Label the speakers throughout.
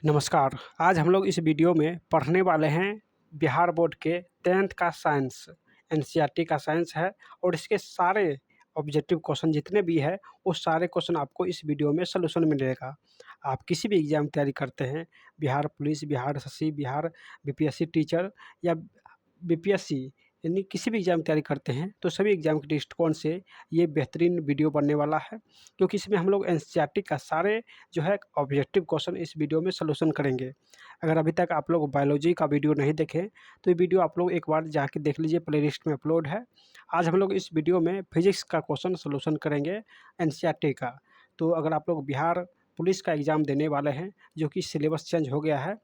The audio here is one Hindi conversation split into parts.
Speaker 1: नमस्कार। आज हम लोग इस वीडियो में पढ़ने वाले हैं बिहार बोर्ड के 10th का साइंस, एनसीईआरटी का साइंस है और इसके सारे ऑब्जेक्टिव क्वेश्चन जितने भी हैं, वो सारे क्वेश्चन आपको इस वीडियो में सॉल्यूशन मिलेगा। आप किसी भी एग्ज़ाम तैयारी करते हैं, Bihar police, Bihar SSC, Bihar BPSC teacher या बीपीएससी यानी किसी भी एग्ज़ाम की तैयारी करते हैं, तो सभी एग्ज़ाम के दृष्टिकोण से ये बेहतरीन वीडियो बनने वाला है, क्योंकि इसमें हम लोग एनसीईआरटी का सारे जो है ऑब्जेक्टिव क्वेश्चन इस वीडियो में सॉल्यूशन करेंगे। अगर अभी तक आप लोग बायोलॉजी का वीडियो नहीं देखे, तो ये वीडियो आप लोग एक बार जाके देख लीजिए, प्लेलिस्ट में अपलोड है। आज हम लोग इस वीडियो में फिजिक्स का क्वेश्चन सॉल्यूशन करेंगे एनसीईआरटी का। तो अगर आप लोग बिहार पुलिस का एग्ज़ाम देने वाले हैं, जो कि सिलेबस चेंज हो गया है,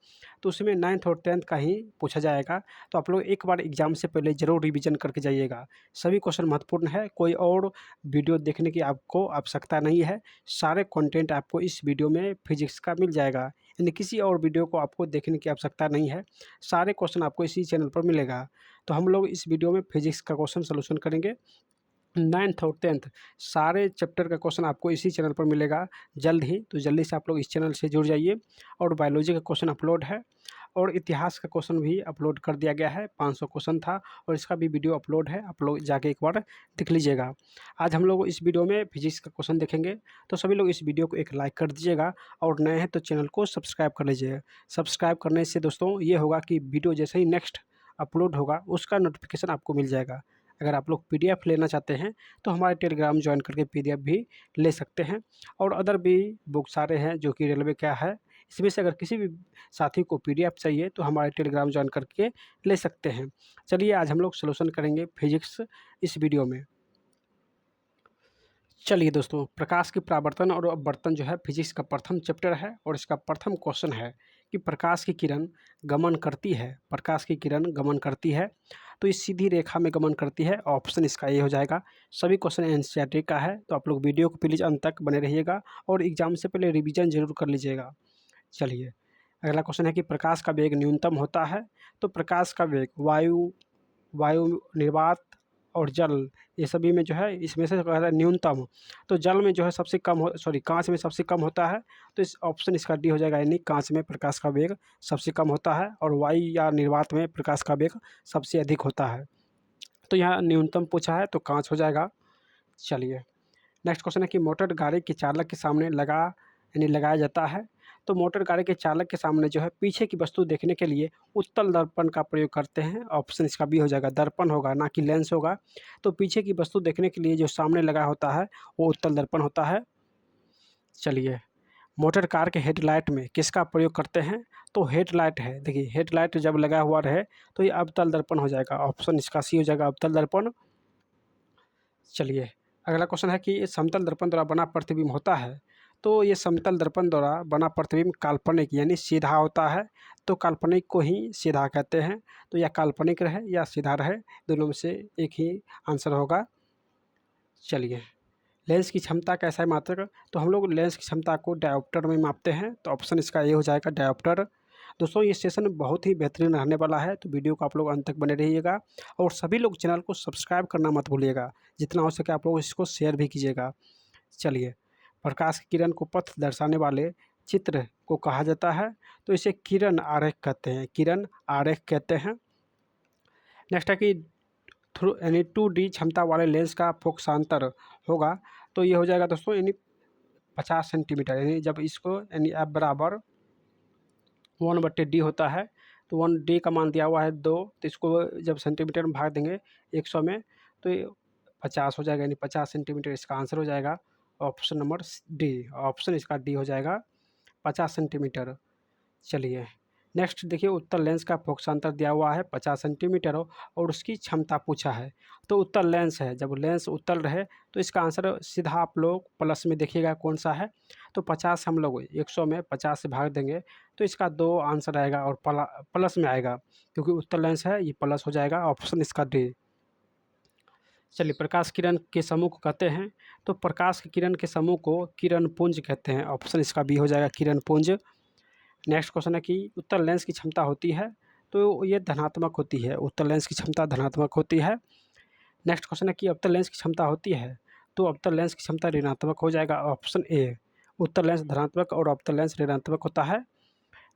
Speaker 1: तो उसमें 9th और 10th का ही पूछा जाएगा। तो आप लोग एक बार एग्ज़ाम से पहले ज़रूर रिवीजन करके जाइएगा। सभी क्वेश्चन महत्वपूर्ण है, कोई और वीडियो देखने की आपको आवश्यकता नहीं है। सारे कंटेंट आपको इस वीडियो में फिजिक्स का मिल जाएगा, यानी किसी और वीडियो को आपको देखने की आवश्यकता नहीं है। सारे क्वेश्चन आपको इसी चैनल पर मिलेगा। तो हम लोग इस वीडियो में फिजिक्स का क्वेश्चन सॉल्यूशन करेंगे। 9th और 10th सारे चैप्टर का क्वेश्चन आपको इसी चैनल पर मिलेगा जल्द ही। तो जल्दी से आप लोग इस चैनल से जुड़ जाइए। और बायोलॉजी का क्वेश्चन अपलोड है और इतिहास का क्वेश्चन भी अपलोड कर दिया गया है। 500 क्वेश्चन था और इसका भी वीडियो अपलोड है, आप लोग जाके एक बार देख लीजिएगा। आज हम लोग इस वीडियो में फिजिक्स का क्वेश्चन देखेंगे, तो सभी लोग इस वीडियो को एक लाइक कर दीजिएगा और नए हैं तो चैनल को सब्सक्राइब कर लीजिएगा। सब्सक्राइब करने से दोस्तों ये होगा कि वीडियो जैसे ही नेक्स्ट अपलोड होगा, उसका नोटिफिकेशन आपको मिल जाएगा। अगर आप लोग पीडीएफ लेना चाहते हैं, तो हमारे टेलीग्राम ज्वाइन करके पीडीएफ भी ले सकते हैं। और अदर भी बुक सारे हैं जो कि रेलवे का है। इसमें से अगर किसी भी साथी को पीडीएफ चाहिए, तो हमारे टेलीग्राम ज्वाइन करके ले सकते हैं। चलिए आज हम लोग सॉल्यूशन करेंगे फिजिक्स इस वीडियो में। चलिए दोस्तों, प्रकाश की परावर्तन और अपवर्तन जो है फिजिक्स का प्रथम चैप्टर है और इसका प्रथम क्वेश्चन है कि प्रकाश की किरण गमन करती है। प्रकाश की किरण गमन करती है तो इस सीधी रेखा में गमन करती है। ऑप्शन इसका ये हो जाएगा। सभी क्वेश्चन एनसीईआरटी का है, तो आप लोग वीडियो को प्लीज़ अंत तक बने रहिएगा और एग्जाम से पहले रिविजन जरूर कर लीजिएगा। चलिए, अगला क्वेश्चन है कि प्रकाश का वेग न्यूनतम होता है। तो प्रकाश का वेग वायु निर्वात और जल, ये सभी में जो है इसमें से कह रहा है न्यूनतम। तो जल में जो है सबसे कम हो, सॉरी कांच में सबसे कम होता है। तो इस ऑप्शन इसका डी हो जाएगा, यानी कांच में प्रकाश का वेग सबसे कम होता है और वायु या निर्वात में प्रकाश का वेग सबसे अधिक होता है। तो यहाँ न्यूनतम पूछा है तो कांच हो जाएगा। चलिए, नेक्स्ट क्वेश्चन है कि मोटर गाड़ी के चालक के सामने लगाया जाता है। तो मोटर गाड़ी के चालक के सामने जो है पीछे की वस्तु देखने के लिए उत्तल दर्पण का प्रयोग करते हैं। ऑप्शन इसका बी हो जाएगा, दर्पण होगा ना कि लेंस होगा। तो पीछे की वस्तु देखने के लिए जो सामने लगा होता है वो उत्तल दर्पण होता है। चलिए, मोटर कार के हेडलाइट में किसका प्रयोग करते हैं। तो हेडलाइट है, देखिए हेडलाइट जब लगा हुआ रहे तो ये अवतल दर्पण हो जाएगा। ऑप्शन इसका सी हो जाएगा, अवतल दर्पण। चलिए, अगला क्वेश्चन है कि समतल दर्पण द्वारा बना प्रतिबिंब होता है। तो ये समतल दर्पण द्वारा बना प्रतिबिंब काल्पनिक यानी सीधा होता है। तो काल्पनिक को ही सीधा कहते हैं। तो या काल्पनिक रहे या सीधा रहे, दोनों में से एक ही आंसर होगा। चलिए, लेंस की क्षमता कैसा है मात्रक। तो हम लोग लेंस की क्षमता को डायोप्टर में मापते हैं। तो ऑप्शन इसका ये हो जाएगा, डायोप्टर। दोस्तों ये सेशन बहुत ही बेहतरीन रहने वाला है, तो वीडियो को आप लोग अंत तक बने रहिएगा और सभी लोग चैनल को सब्सक्राइब करना मत भूलिएगा। जितना हो सके आप लोग इसको शेयर भी कीजिएगा। चलिए, प्रकाश की किरण को पथ दर्शाने वाले चित्र को कहा जाता है। तो इसे किरण आरेख कहते हैं, किरण आरेख कहते हैं। नेक्स्ट है कि थ्रू यानी 2D क्षमता वाले लेंस का फोकसांतर होगा। तो ये हो जाएगा दोस्तों यानी 50 सेंटीमीटर, यानी जब इसको यानी एफ बराबर 1/D होता है। तो 1D का मान दिया हुआ है 2, तो इसको जब सेंटीमीटर में भाग देंगे 100 में, तो ये 50 हो जाएगा, यानी 50 सेंटीमीटर इसका आंसर हो जाएगा। ऑप्शन नंबर डी, ऑप्शन इसका डी हो जाएगा, 50 सेंटीमीटर। चलिए, नेक्स्ट देखिए, उत्तल लेंस का फोकसांतर दिया हुआ है 50 सेंटीमीटर और उसकी क्षमता पूछा है। तो उत्तल लेंस है, जब लेंस उत्तल रहे तो इसका आंसर सीधा आप लोग प्लस में देखिएगा कौन सा है। तो 50 हम लोग 100 में 50 से भाग देंगे तो इसका 2 आंसर आएगा और प्लस में आएगा, क्योंकि उत्तल लेंस है, ये प्लस हो जाएगा। ऑप्शन इसका डी। चलिए, प्रकाश किरण के समूह को कहते हैं। तो प्रकाश की किरण के समूह को किरण पुंज कहते हैं। ऑप्शन इसका बी हो जाएगा, किरण पुंज। नेक्स्ट क्वेश्चन है कि उत्तल लेंस की क्षमता होती है। तो ये धनात्मक होती है, उत्तल लेंस की क्षमता धनात्मक होती है। नेक्स्ट क्वेश्चन है कि अवतल लेंस की क्षमता होती है। तो अवतल लेंस की क्षमता ऋणात्मक हो जाएगा। ऑप्शन ए, उत्तल लेंस धनात्मक और अवतल लेंस ऋणात्मक होता है।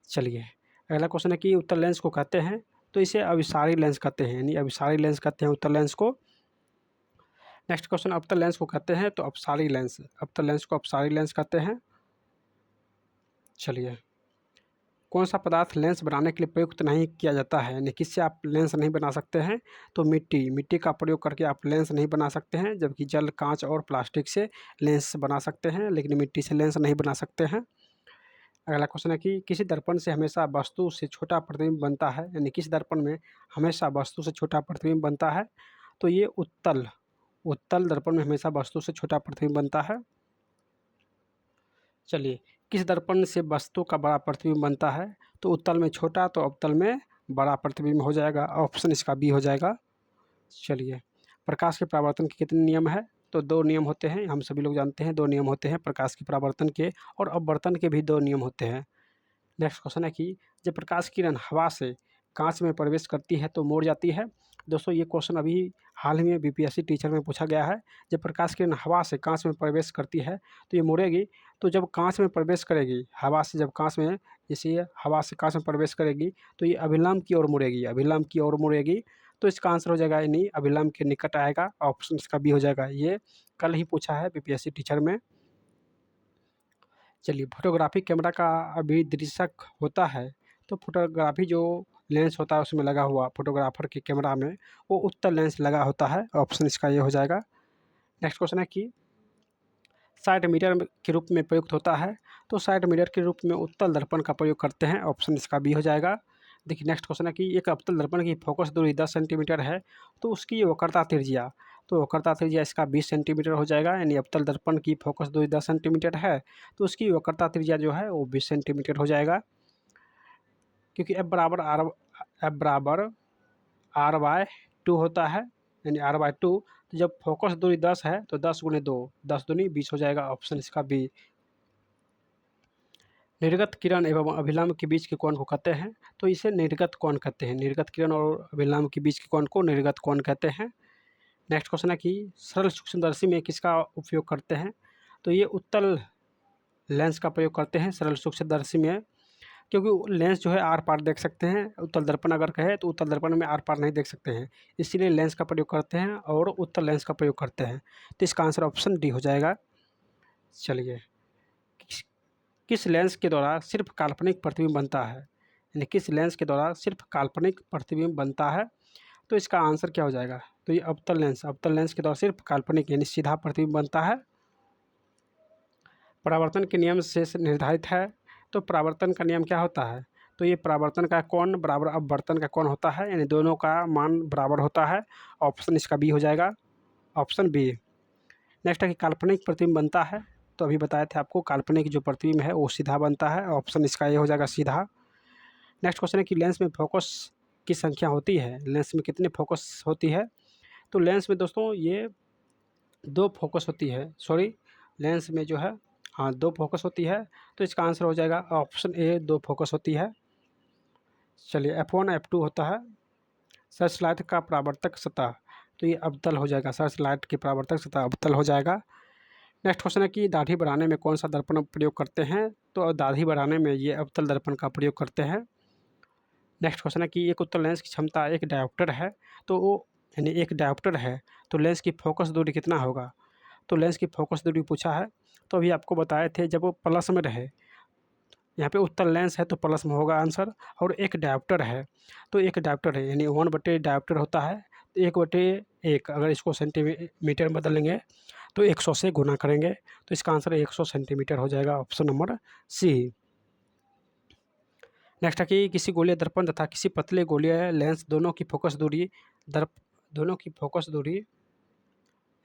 Speaker 1: चलिए अगला क्वेश्चन है कि उत्तल लेंस को कहते हैं, तो इसे अभिसारी लेंस कहते हैं, यानी अभिसारी लेंस कहते हैं उत्तल लेंस को। नेक्स्ट क्वेश्चन, अवतल लेंस को कहते हैं तो अपसारी लेंस, अवतल लेंस को अपसारी लेंस कहते हैं। चलिए कौन सा पदार्थ लेंस बनाने के लिए प्रयुक्त नहीं किया जाता है, यानी किससे आप लेंस नहीं बना सकते हैं, तो मिट्टी का प्रयोग करके आप लेंस नहीं बना सकते हैं, जबकि जल, कांच और प्लास्टिक से लेंस बना सकते हैं, लेकिन मिट्टी से लेंस नहीं बना सकते हैं। अगला क्वेश्चन है कि किसी दर्पण से हमेशा वस्तु से छोटा प्रतिबिंब बनता है, यानी किस दर्पण में हमेशा वस्तु से छोटा प्रतिबिंब बनता है, तो ये उत्तल उत्तल दर्पण में हमेशा वस्तु से छोटा प्रतिबिंब बनता है। चलिए किस दर्पण से वस्तु का बड़ा प्रतिबिंब बनता है, तो उत्तल में छोटा तो अवतल में बड़ा प्रतिबिंब हो जाएगा, ऑप्शन इसका बी हो जाएगा। चलिए प्रकाश के परावर्तन के कितने नियम है, तो 2 नियम होते हैं, हम सभी लोग जानते हैं 2 नियम होते हैं प्रकाश के परावर्तन के, और अपवर्तन के भी 2 नियम होते हैं। नेक्स्ट क्वेश्चन है कि जब प्रकाश किरण हवा से कांच में प्रवेश करती है तो मुड़ जाती है। दोस्तों ये क्वेश्चन अभी हाल ही में बीपीएससी टीचर में पूछा गया है। जब प्रकाश किरण हवा से कांच में प्रवेश करती है तो ये मुड़ेगी, तो जब कांच में प्रवेश करेगी हवा से, जब कांच में जैसे ये हवा से कांच में प्रवेश करेगी तो ये अभिलंब की ओर मुड़ेगी, अभिलंब की ओर मुड़ेगी, तो इसका आंसर हो जाएगा यानी अभिलंब के निकट आएगा, ऑप्शन इसका बी हो जाएगा। ये कल ही पूछा है बीपीएससी टीचर में। चलिए फोटोग्राफी कैमरा का अभिदृशक होता है, तो फोटोग्राफी जो लेंस होता है उसमें लगा हुआ फोटोग्राफर के कैमरा में वो उत्तल लेंस लगा होता है, ऑप्शन इसका ये हो जाएगा। नेक्स्ट क्वेश्चन है कि 60 मीटर के रूप में प्रयुक्त होता है, तो 60 मीटर के रूप में उत्तल दर्पण का प्रयोग करते हैं, ऑप्शन इसका बी हो जाएगा। देखिए नेक्स्ट क्वेश्चन है कि एक अवतल दर्पण की फोकस दूरी 10 सेंटीमीटर है, तो उसकी वक्रता त्रिज्या, तो वक्रता त्रिज्या इसका 20 सेंटीमीटर हो जाएगा, यानी अवतल दर्पण की फोकस दूरी 10 सेंटीमीटर है तो उसकी वक्रता त्रिज्या जो है वो 20 सेंटीमीटर हो जाएगा, क्योंकि एफ बराबर R/2 होता है, यानी R/2, तो जब फोकस दूरी 10 है तो 10 × 2 10 दूनी 20 हो जाएगा, ऑप्शन इसका बी। निर्गत किरण एवं अभिलंब के बीच के कोण को कहते हैं, तो इसे निर्गत कोण कहते हैं, निर्गत किरण और अभिलंब के बीच के कोण को निर्गत कोण कहते हैं। नेक्स्ट क्वेश्चन है कि सरल सूक्ष्मदर्शी में किसका उपयोग करते हैं, तो ये उत्तल लेंस का प्रयोग करते हैं सरल सूक्ष्मदर्शी में, क्योंकि लेंस जो है आर पार देख सकते हैं, उत्तल दर्पण अगर कहे तो उत्तल दर्पण में आर पार नहीं देख सकते हैं, इसीलिए लेंस का प्रयोग करते हैं और उत्तल लेंस का प्रयोग करते हैं, तो इसका आंसर ऑप्शन डी हो जाएगा। चलिए किस लेंस के द्वारा सिर्फ काल्पनिक प्रतिबिंब बनता है, यानी किस लेंस के द्वारा सिर्फ काल्पनिक प्रतिबिंब बनता है, तो इसका आंसर क्या हो जाएगा, तो ये अवतल लेंस के द्वारा सिर्फ काल्पनिक यानी सीधा प्रतिबिंब बनता है। परावर्तन के नियम से निर्धारित है, तो परावर्तन का नियम क्या होता है, तो ये परावर्तन का कोण बराबर अपवर्तन का कोण होता है, यानी दोनों का मान बराबर होता है, ऑप्शन इसका बी हो जाएगा, ऑप्शन बी। नेक्स्ट है कि काल्पनिक प्रतिबिंब बनता है, तो अभी बताए थे आपको काल्पनिक जो प्रतिबिंब है वो सीधा बनता है, ऑप्शन इसका ये हो जाएगा सीधा। नेक्स्ट क्वेश्चन है कि लेंस में फोकस की संख्या होती है, लेंस में कितने फोकस होती है, तो लेंस में दोस्तों ये 2 फोकस होती है, सॉरी लेंस में जो है हाँ 2 फोकस होती है, तो इसका आंसर हो जाएगा ऑप्शन ए 2 फोकस होती है। चलिए F1 F2 होता है। सर्च लाइट का परावर्तक सतह, तो ये अवतल हो जाएगा, सर्च लाइट की परावर्तक सतह अवतल हो जाएगा। नेक्स्ट क्वेश्चन है कि दाढ़ी बढ़ाने में कौन सा दर्पण प्रयोग करते हैं, तो दाढ़ी बढ़ाने में ये अवतल दर्पण का प्रयोग करते हैं। नेक्स्ट क्वेश्चन है कि एक उत्तल लेंस की क्षमता एक डायोप्टर है, तो वो यानी एक डायोप्टर है तो लेंस की फोकस दूरी कितना होगा, तो लेंस की फोकस दूरी पूछा है, तो अभी आपको बताए थे जब वो प्लस में रहे, यहाँ पे उत्तल लेंस है तो प्लस में होगा आंसर, और एक डायोप्टर है तो एक डायोप्टर है यानी 1/, डायोप्टर होता है तो 1/1, अगर इसको सेंटीमीटर में बदलेंगे तो 100 से गुना करेंगे, तो इसका आंसर 100 सेंटीमीटर हो जाएगा, ऑप्शन नंबर सी। नेक्स्ट है कि किसी गोलीय दर्पण तथा किसी पतले गोलीय लेंस दोनों की फोकस दूरी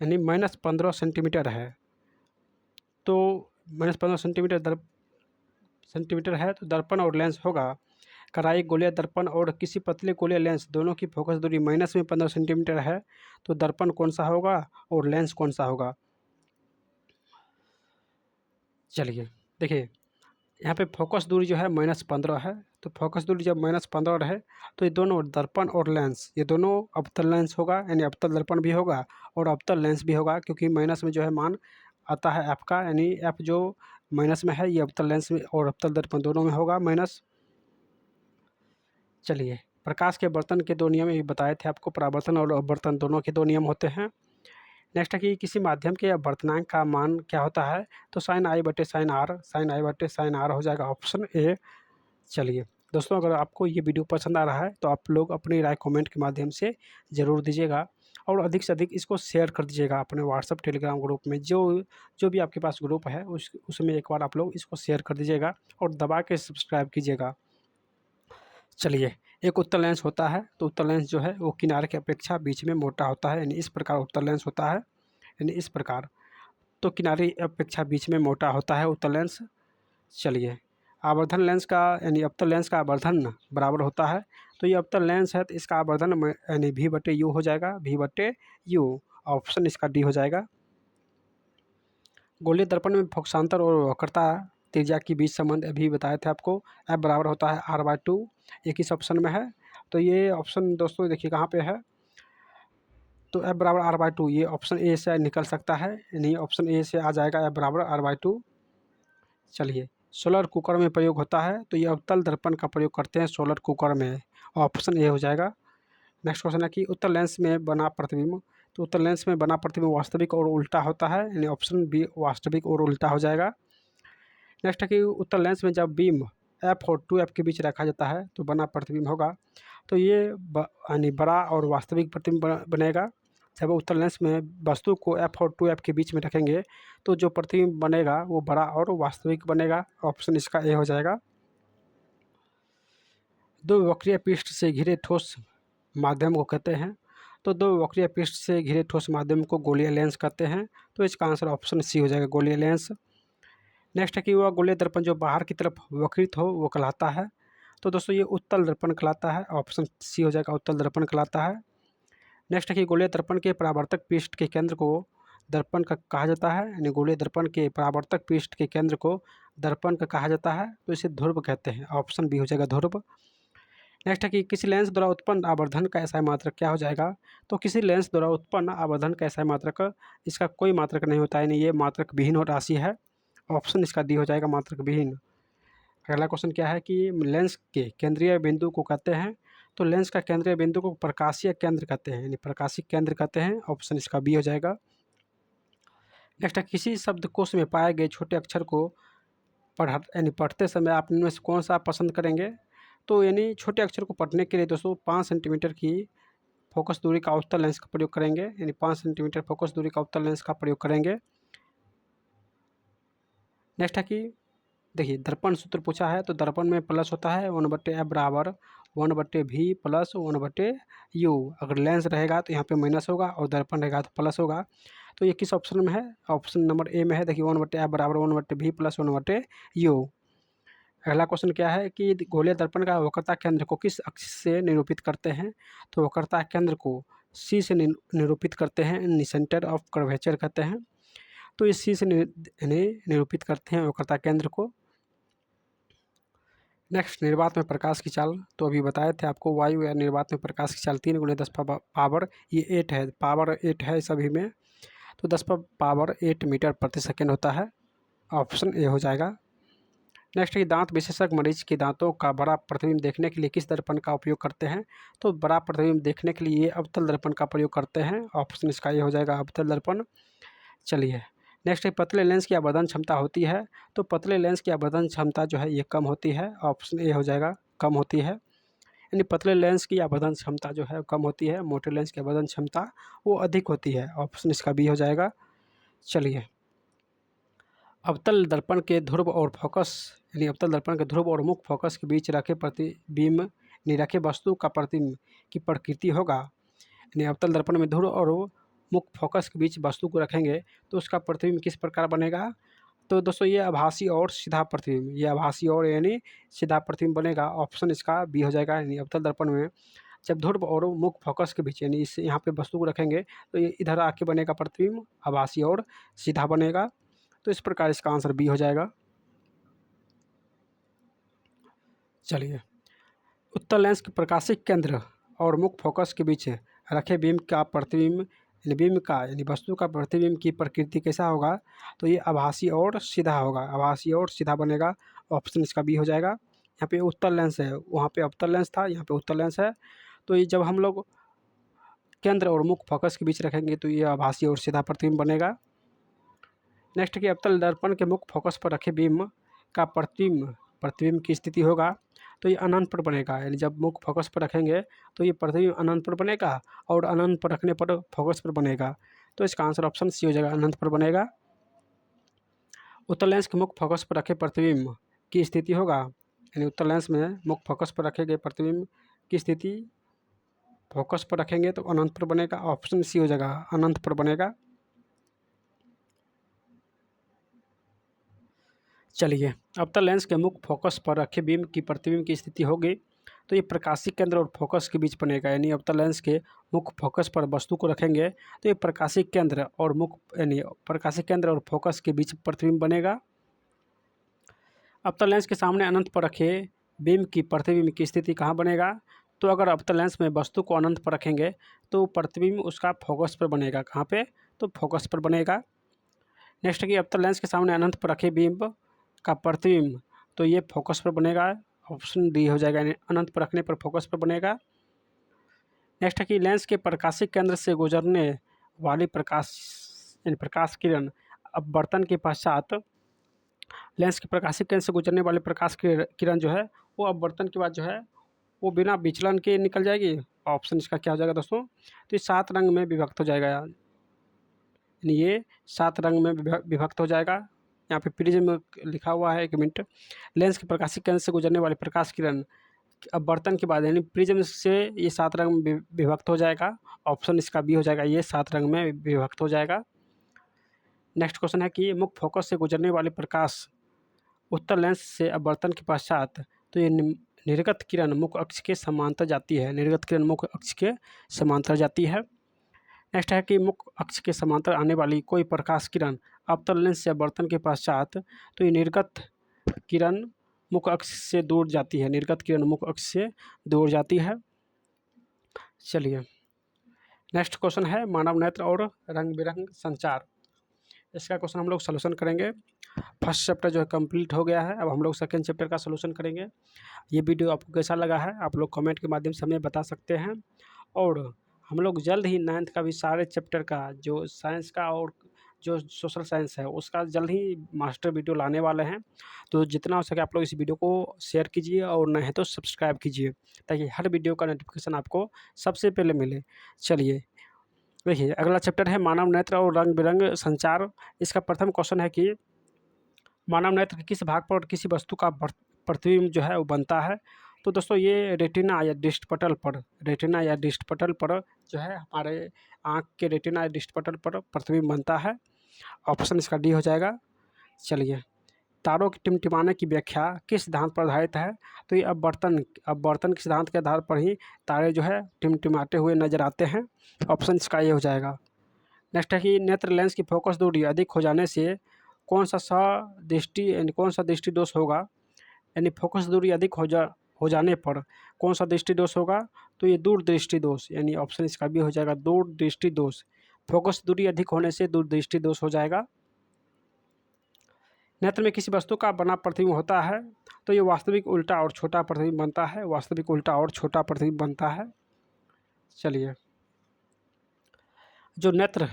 Speaker 1: यानी -15 सेंटीमीटर है, तो -15 सेंटीमीटर है तो दर्पण और लेंस होगा कराई गोलीय दर्पण और किसी पतले गोलीय लेंस दोनों की फोकस दूरी -15 सेंटीमीटर है, तो दर्पण कौन सा होगा और लेंस कौन सा होगा। चलिए देखिए यहाँ पे फोकस दूरी जो है -15 है, तो फोकस दूरी जब -15 रहे तो ये दोनों दर्पण और लेंस ये दोनों अवतल लेंस होगा, यानी अवतल दर्पण भी होगा और अवतल लेंस भी होगा, क्योंकि माइनस में जो है मान आता है एफ का, यानी एफ जो माइनस में है ये अवतल लेंस में और अवतल दर्पण दोनों में होगा माइनस। चलिए, प्रकाश के बर्तन के 2 नियम ये बताए थे आपको, परावर्तन और अपवर्तन दोनों के 2 नियम होते हैं। नेक्स्ट है कि किसी माध्यम के अपवर्तनांक का मान क्या होता है, तो साइन आई बटे साइन आर, साइन आई बटे साइन आर हो जाएगा ऑप्शन ए। चलिए दोस्तों, अगर आपको ये वीडियो पसंद आ रहा है तो आप लोग अपनी राय कमेंट के माध्यम से ज़रूर दीजिएगा और अधिक से अधिक इसको शेयर कर दीजिएगा अपने व्हाट्सअप टेलीग्राम ग्रुप में, जो जो भी आपके पास ग्रुप है उसमें एक बार आप लोग इसको शेयर कर दीजिएगा और दबा के सब्सक्राइब कीजिएगा। चलिए, एक उत्तल लेंस होता है, तो उत्तल लेंस जो है वो किनारे की अपेक्षा बीच में मोटा होता है, यानी इस प्रकार उत्तल लेंस होता है, यानी इस प्रकार। तो किनारे अपेक्षा बीच में मोटा होता है उत्तल लेंस। चलिए, आवर्धन लेंस का यानी अवतल लेंस का आवर्धन बराबर होता है, तो ये अवतल लेंस है तो इसका आवर्धन यानी v बटे यू हो जाएगा, v बटे यू, ऑप्शन इसका डी हो जाएगा। गोलीय दर्पण में फोकसांतर और वक्रता त्रिज्या के बीच संबंध अभी बताए थे आपको, F बराबर होता है R/2, ये किस ऑप्शन में है, तो ये ऑप्शन दोस्तों देखिए कहाँ पे है, तो F बराबर R/2 ये ऑप्शन ए से निकल सकता है, यानी ऑप्शन ए से आ जाएगा F बराबर R/2। चलिए, सोलर कुकर में प्रयोग होता है, तो ये अवतल दर्पण का प्रयोग करते हैं सोलर कुकर में, ऑप्शन ए हो जाएगा। नेक्स्ट क्वेश्चन है कि उत्तल लेंस में बना प्रतिबिंब, तो उत्तल लेंस में बना प्रतिबिंब वास्तविक और उल्टा होता है, यानी ऑप्शन बी वास्तविक और उल्टा हो जाएगा। नेक्स्ट है कि उत्तल लेंस में जब बीम एफ और 2F के बीच रखा जाता है तो बना प्रतिबिंब होगा, तो ये यानी बड़ा और वास्तविक प्रतिबिंब बनेगा। जब उत्तल लेंस में वस्तु को F और 2F के बीच में रखेंगे तो जो प्रतिबिंब बनेगा वो बड़ा और वास्तविक बनेगा, ऑप्शन इसका ए हो जाएगा। दो वक्रीय पृष्ठ से घिरे ठोस माध्यम को कहते हैं, तो दो वक्रीय पृष्ठ से घिरे ठोस माध्यम को गोलीय लेंस कहते हैं, तो इसका आंसर ऑप्शन सी हो जाएगा, गोलीय लेंस। नेक्स्ट है कि वह गोलीय दर्पण जो बाहर की तरफ वक्रित हो वो कहलाता है, तो दोस्तों ये उत्तल दर्पण कहलाता है, ऑप्शन सी हो जाएगा, उत्तल दर्पण कहलाता है। नेक्स्ट है कि गोलीय दर्पण के परावर्तक पृष्ठ के केंद्र को दर्पण का कहा जाता है, यानी गोलीय दर्पण के परावर्तक पृष्ठ के केंद्र को दर्पण का कहा जाता है, तो इसे ध्रुव कहते हैं, ऑप्शन बी हो जाएगा, ध्रुव। नेक्स्ट है कि किसी लेंस द्वारा उत्पन्न आवर्धन का एसआई मात्रक क्या हो जाएगा, तो किसी लेंस द्वारा उत्पन्न आवर्धन का एसआई मात्रक, इसका कोई मात्रक नहीं होता है, यानी ये मात्रक विहीन राशि है, ऑप्शन इसका डी हो जाएगा, मात्रक विहीन। अगला क्वेश्चन क्या है कि लेंस के केंद्रीय बिंदु को कहते हैं, तो लेंस का केंद्रीय बिंदु को प्रकाशीय केंद्र कहते हैं, यानी प्रकाशिक केंद्र कहते हैं, ऑप्शन इसका बी हो जाएगा। नेक्स्ट है किसी शब्दकोश में पाए गए छोटे अक्षर को पढ़ते समय आप इनमें से कौन सा पसंद करेंगे, तो यानी छोटे अक्षर को पढ़ने के लिए दोस्तों 5 सेंटीमीटर की फोकस दूरी का उत्तल लेंस का प्रयोग करेंगे, यानी 5 सेंटीमीटर फोकस दूरी का उत्तल लेंस का प्रयोग करेंगे। नेक्स्ट है कि देखिए दर्पण सूत्र पूछा है, तो दर्पण में प्लस होता है 1/F बराबर 1/V प्लस 1/U, अगर लेंस रहेगा तो यहाँ पे माइनस होगा और दर्पण रहेगा तो प्लस होगा, तो ये किस ऑप्शन में है, ऑप्शन नंबर ए में है, देखिए 1/F बराबर 1/V प्लस 1/U। अगला क्वेश्चन क्या है कि गोलीय दर्पण का वक्रता केंद्र को किस अक्ष से निरूपित करते हैं, तो वक्रता केंद्र को सी से निरूपित करते हैं, सेंटर ऑफ कर्वेचर कहते हैं, तो इस सी से निरूपित करते हैं वक्रता केंद्र को। नेक्स्ट, निर्वात में प्रकाश की चाल, तो अभी बताए थे आपको वायु या निर्वात में प्रकाश की चाल 3 × 10 पावर ये 8 है, पावर 8 है सभी में, तो 10 पावर 8 मीटर प्रति सेकेंड होता है, ऑप्शन ए हो जाएगा। नेक्स्ट है दांत विशेषज्ञ मरीज के दांतों का बड़ा प्रतिबिंब देखने के लिए किस दर्पण का उपयोग करते हैं, तो बड़ा प्रतिबिंब देखने के लिए अवतल दर्पण का प्रयोग करते हैं, ऑप्शन इसका ये हो जाएगा, अवतल दर्पण। चलिए, नेक्स्ट है पतले लेंस की आवर्धन क्षमता होती है, तो पतले लेंस की आवर्धन क्षमता जो है ये कम होती है, ऑप्शन ए हो जाएगा, कम होती है, यानी पतले लेंस की आवर्धन क्षमता जो है कम होती है, मोटे लेंस की आवर्धन क्षमता वो अधिक होती है, ऑप्शन इसका बी हो जाएगा। चलिए, अवतल दर्पण के ध्रुव और फोकस, यानी अवतल दर्पण के ध्रुव और मुख्य फोकस के बीच रखे प्रतिबिंब रखे वस्तु का प्रतिबिंब की प्रकृति होगा, यानी अवतल दर्पण में ध्रुव और मुख्य फोकस के बीच वस्तु को रखेंगे तो उसका प्रतिबिंब किस प्रकार बनेगा, तो दोस्तों ये आभासी और सीधा प्रतिबिंब, ये आभासी और यानी सीधा प्रतिबिंब बनेगा, ऑप्शन इसका बी हो जाएगा, यानी अवतल दर्पण में जब ध्रुव और मुख्य फोकस के बीच यानी इससे यहाँ पे वस्तु को रखेंगे तो ये इधर आके बनेगा प्रतिबिंब, आभासी और सीधा बनेगा, तो इस प्रकार इसका आंसर बी हो जाएगा। चलिए, उत्तल लेंस के प्रकाशिक केंद्र और मुख्य फोकस के बीच रखे बीम का प्रतिबिंब बीम का यानी वस्तु का प्रतिबिंब की प्रकृति कैसा होगा, तो ये आभासी और सीधा होगा, आभासी और सीधा बनेगा, ऑप्शन इसका बी हो जाएगा। यहाँ पे उत्तल लेंस है, वहाँ पे अवतल लेंस था, यहाँ पे उत्तल लेंस है। तो ये जब हम लोग केंद्र और मुख्य फोकस के बीच रखेंगे तो ये आभासी और सीधा प्रतिबिंब बनेगा। नेक्स्ट कि अवतल दर्पण के मुख्य फोकस पर रखे बीम का प्रतिबिंब की स्थिति होगा तो ये अनंत पर बनेगा, यानी जब मुख्य फोकस पर रखेंगे तो ये प्रतिबिंब अनंत पर बनेगा और अनंत पर रखने पर फोकस पर बनेगा। तो इसका आंसर ऑप्शन सी हो जाएगा, अनंत पर बनेगा। उत्तल लेंस के मुख्य फोकस पर रखे प्रतिबिंब की स्थिति होगा, यानी उत्तल लेंस में मुख्य फोकस पर रखे गए प्रतिबिंब की स्थिति फोकस पर रखेंगे तो अनंत पर बनेगा। ऑप्शन सी हो जाएगा, अनंत पर बनेगा। चलिए, अवतल लेंस के मुख्य फोकस पर रखे बीम की प्रतिबिंब की स्थिति होगी तो ये प्रकाशिक केंद्र और फोकस के बीच बनेगा, यानी अवतल लेंस के मुख्य फोकस पर वस्तु को रखेंगे तो ये प्रकाशिक केंद्र और प्रकाशिक केंद्र और फोकस के बीच प्रतिबिंब बनेगा। अवतल लेंस के सामने अनंत पर रखे बीम की प्रतिबिंब की स्थिति कहाँ बनेगा, तो अगर अवतल लेंस में वस्तु को अनंत पर रखेंगे तो प्रतिबिंब उसका फोकस पर बनेगा, कहाँ पे, तो फोकस पर बनेगा। नेक्स्ट कि अवतल लेंस के सामने अनंत पर रखे बीम का प्रतिबिंब तो ये फोकस पर बनेगा, ऑप्शन डी हो जाएगा, यानी अनंत पर रखने पर फोकस पर बनेगा। नेक्स्ट है कि लेंस के प्रकाशिक केंद्र से गुजरने वाली प्रकाश किरण अपवर्तन के पश्चात लेंस के प्रकाशिक केंद्र से गुजरने वाली प्रकाश किरण जो है वो अपवर्तन के बाद जो है वो बिना विचलन के निकल जाएगी। ऑप्शन इसका क्या हो जाएगा दोस्तों, तो ये 7 रंग में विभक्त हो जाएगा, यानी ये 7 रंग में विभक्त हो जाएगा। यहाँ पे प्रिज्म लिखा हुआ है, 1 मिनट। लेंस के प्रकाशिक केंद्र से गुजरने वाली प्रकाश किरण अपवर्तन के बाद यानी प्रिज्म से ये 7 रंग में विभक्त हो जाएगा। ऑप्शन इसका बी हो जाएगा, ये 7 रंग में विभक्त हो जाएगा। नेक्स्ट क्वेश्चन है कि मुख्य फोकस से गुजरने वाली प्रकाश उत्तल लेंस से अपवर्तन के पश्चात तो ये निर्गत किरण मुख्य अक्ष के समांतर जाती है, निर्गत किरण मुख्य अक्ष के समांतर जाती है। नेक्स्ट है कि मुख्य अक्ष के समांतर आने वाली कोई प्रकाश किरण अवतल लेंस से अपवर्तन के पश्चात तो ये निर्गत किरण मुख्य अक्ष से दूर जाती है, निर्गत किरण मुख्य अक्ष से दूर जाती है। चलिए, नेक्स्ट क्वेश्चन है मानव नेत्र और रंग बिरंग संचार। इसका क्वेश्चन हम लोग सॉल्यूशन करेंगे। फर्स्ट चैप्टर जो है कंप्लीट हो गया है, अब हम लोग सेकंड चैप्टर का सॉल्यूशन करेंगे। ये वीडियो आपको कैसा लगा है आप लोग कमेंट के माध्यम से हमें बता सकते हैं। और हम लोग जल्द ही 9th का भी सारे चैप्टर का जो साइंस का और जो सोशल साइंस है उसका जल्द ही मास्टर वीडियो लाने वाले हैं। तो जितना हो सके आप लोग इस वीडियो को शेयर कीजिए और नहीं तो सब्सक्राइब कीजिए ताकि हर वीडियो का नोटिफिकेशन आपको सबसे पहले मिले। चलिए देखिए, अगला चैप्टर है मानव नेत्र और रंग बिरंग संचार। इसका प्रथम क्वेश्चन है कि मानव नेत्र के किस भाग पर किसी वस्तु का प्रतिबिंब जो है वो बनता है। तो दोस्तों ये रेटिना या डिस्ट पटल पर, रेटिना या डिस्ट पटल पर जो है हमारे आँख के रेटिना या डिस्ट पटल पर प्रतिबिंब बनता है। ऑप्शन इसका डी हो जाएगा। चलिए, तारों के टिमटिमाने की व्याख्या किस सिद्धांत पर आधारित है। तो ये अपवर्तन के सिद्धांत के आधार पर ही तारे जो है टिमटिमाते हुए नजर आते हैं। ऑप्शन इसका ये हो जाएगा। नेक्स्ट है कि नेत्र लेंस की फोकस दूरी अधिक हो जाने से कौन सा दृष्टि दोष होगा, यानी फोकस दूरी अधिक हो जाने पर कौन सा दृष्टि दोष होगा। तो ये दूरदृष्टि दोष, यानी ऑप्शन इसका भी हो जाएगा दूरदृष्टि दोष। फोकस दूरी अधिक होने से दूरदृष्टि दोष हो जाएगा। नेत्र में किसी वस्तु का बना प्रतिबिंब होता है तो ये वास्तविक उल्टा और छोटा प्रतिबिंब बनता है, वास्तविक उल्टा और छोटा प्रतिबिंब बनता है। चलिए, जो नेत्र